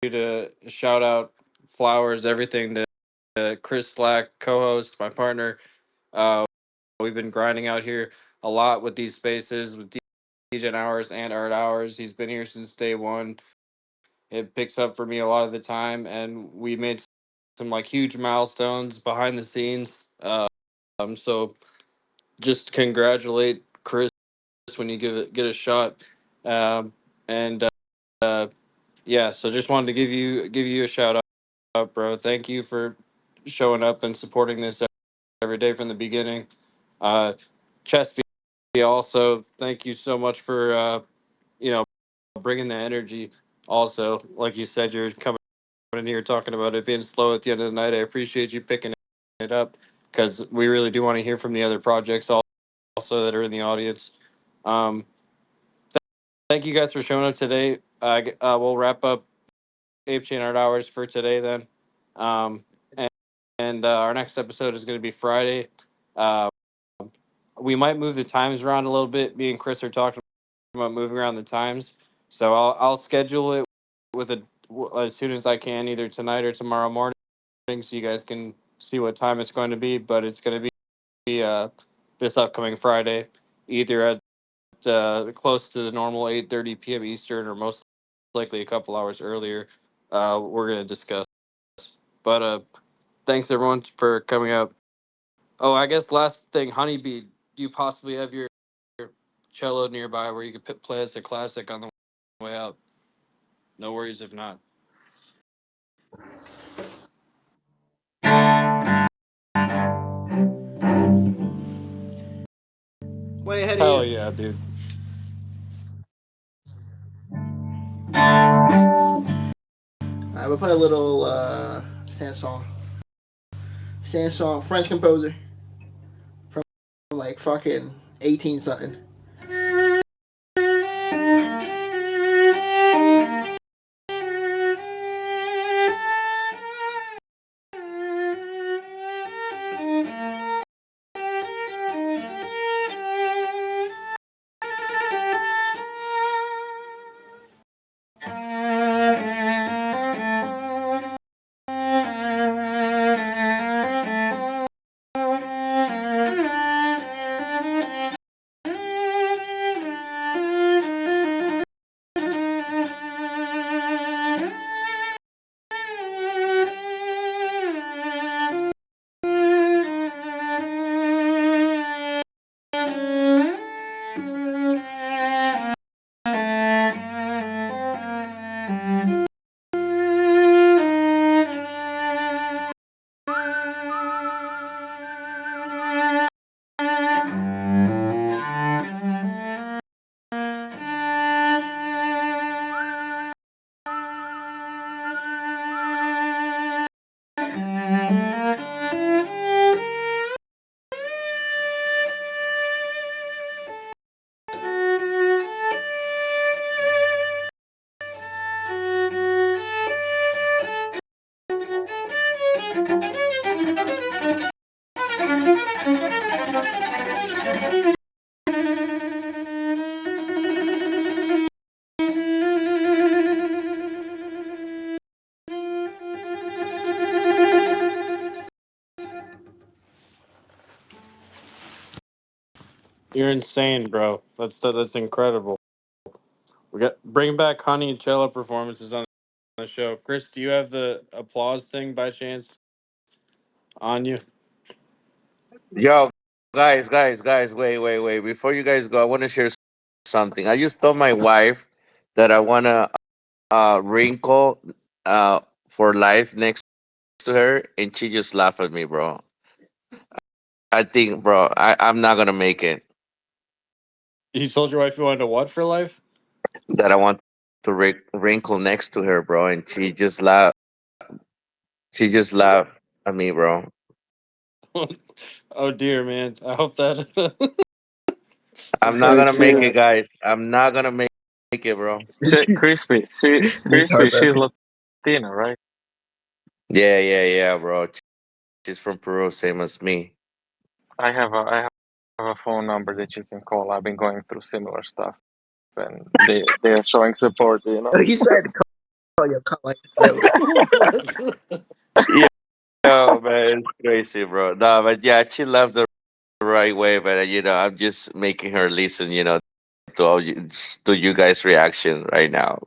to shout out flowers everything to Chris Slack, co-host, my partner. We've been grinding out here a lot with these spaces with DJing hours and art hours. He's been here since day one. It picks up for me a lot of the time, and we made some like huge milestones behind the scenes. So just congratulate Chris when you get a shot. And yeah, so just wanted to give you a shout bro. Thank you for showing up and supporting this every day from the beginning. Uh, Chesty, also, thank you so much for you know bringing the energy. Also, like you said, you're coming in here talking about it being slow at the end of the night. I appreciate you picking it up because we really do want to hear from the other projects also that are in the audience. Um, Thank you guys for showing up today. We'll wrap up ApeChain Art Hours for today then. Um, and our next episode is going to be Friday. Uh, we might move the times around a little bit. Me and Chris are talking about moving around the times. So I'll schedule it with as soon as I can, either tonight or tomorrow morning, so you guys can see what time it's going to be. But it's going to be this upcoming Friday, either at close to the normal 8:30 p.m. Eastern, or most likely a couple hours earlier. We're gonna discuss. But thanks everyone for coming out. Oh, I guess last thing, Honeybee, do you possibly have your cello nearby where you could play us a classic on the way out? No worries if not. Way ahead of Hell you. yeah, dude. I will play a little Sanson. Sanson, French composer from like fucking 18 something. You're insane, bro. That's incredible. We got bring back Honey and cello performances on the show. Chris, do you have the applause thing by chance on you? Yo, guys, wait. Before you guys go, I want to share something. I just told my wife that I want to wrinkle for life next to her, and she just laughed at me, bro. I think, bro, I'm not gonna make it. You told your wife you wanted to what for life? That I want to wrinkle next to her, bro, and she just laughed. She just laughed at me, bro. Oh dear, man. I hope that. I'm I'm not sorry to gonna see make it, that. guys. I'm not gonna make it, bro. Crispy. Make her Crispy. She's better. Latina, right? Yeah, bro. She's from Peru, same as me. I have a phone number that you can call. I've been going through similar stuff, and they are showing support. Oh, he said to call your call like a joke. Yeah, man, it's crazy, bro. No, but yeah, she left the right way, but I'm just making her listen, to to you guys' reaction right now.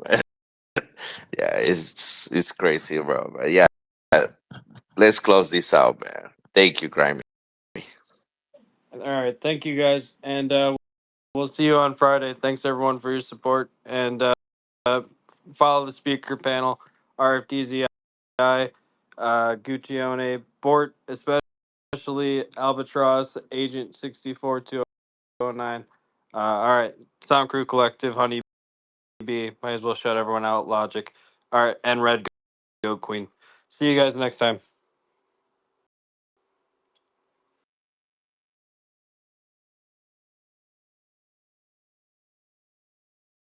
Yeah, it's crazy, bro. But yeah, let's close this out, man. Thank you, Grimy. All right. Thank you guys. And we'll see you on Friday. Thanks everyone for your support. And follow the speaker panel, RFDZI. Guccione, Bort, especially Albatross, Agent 64209. All right, Sound Crew Collective, Honey Bee. Might as well shut everyone out. Logic. All right, and Red Goat Queen. See you guys next time.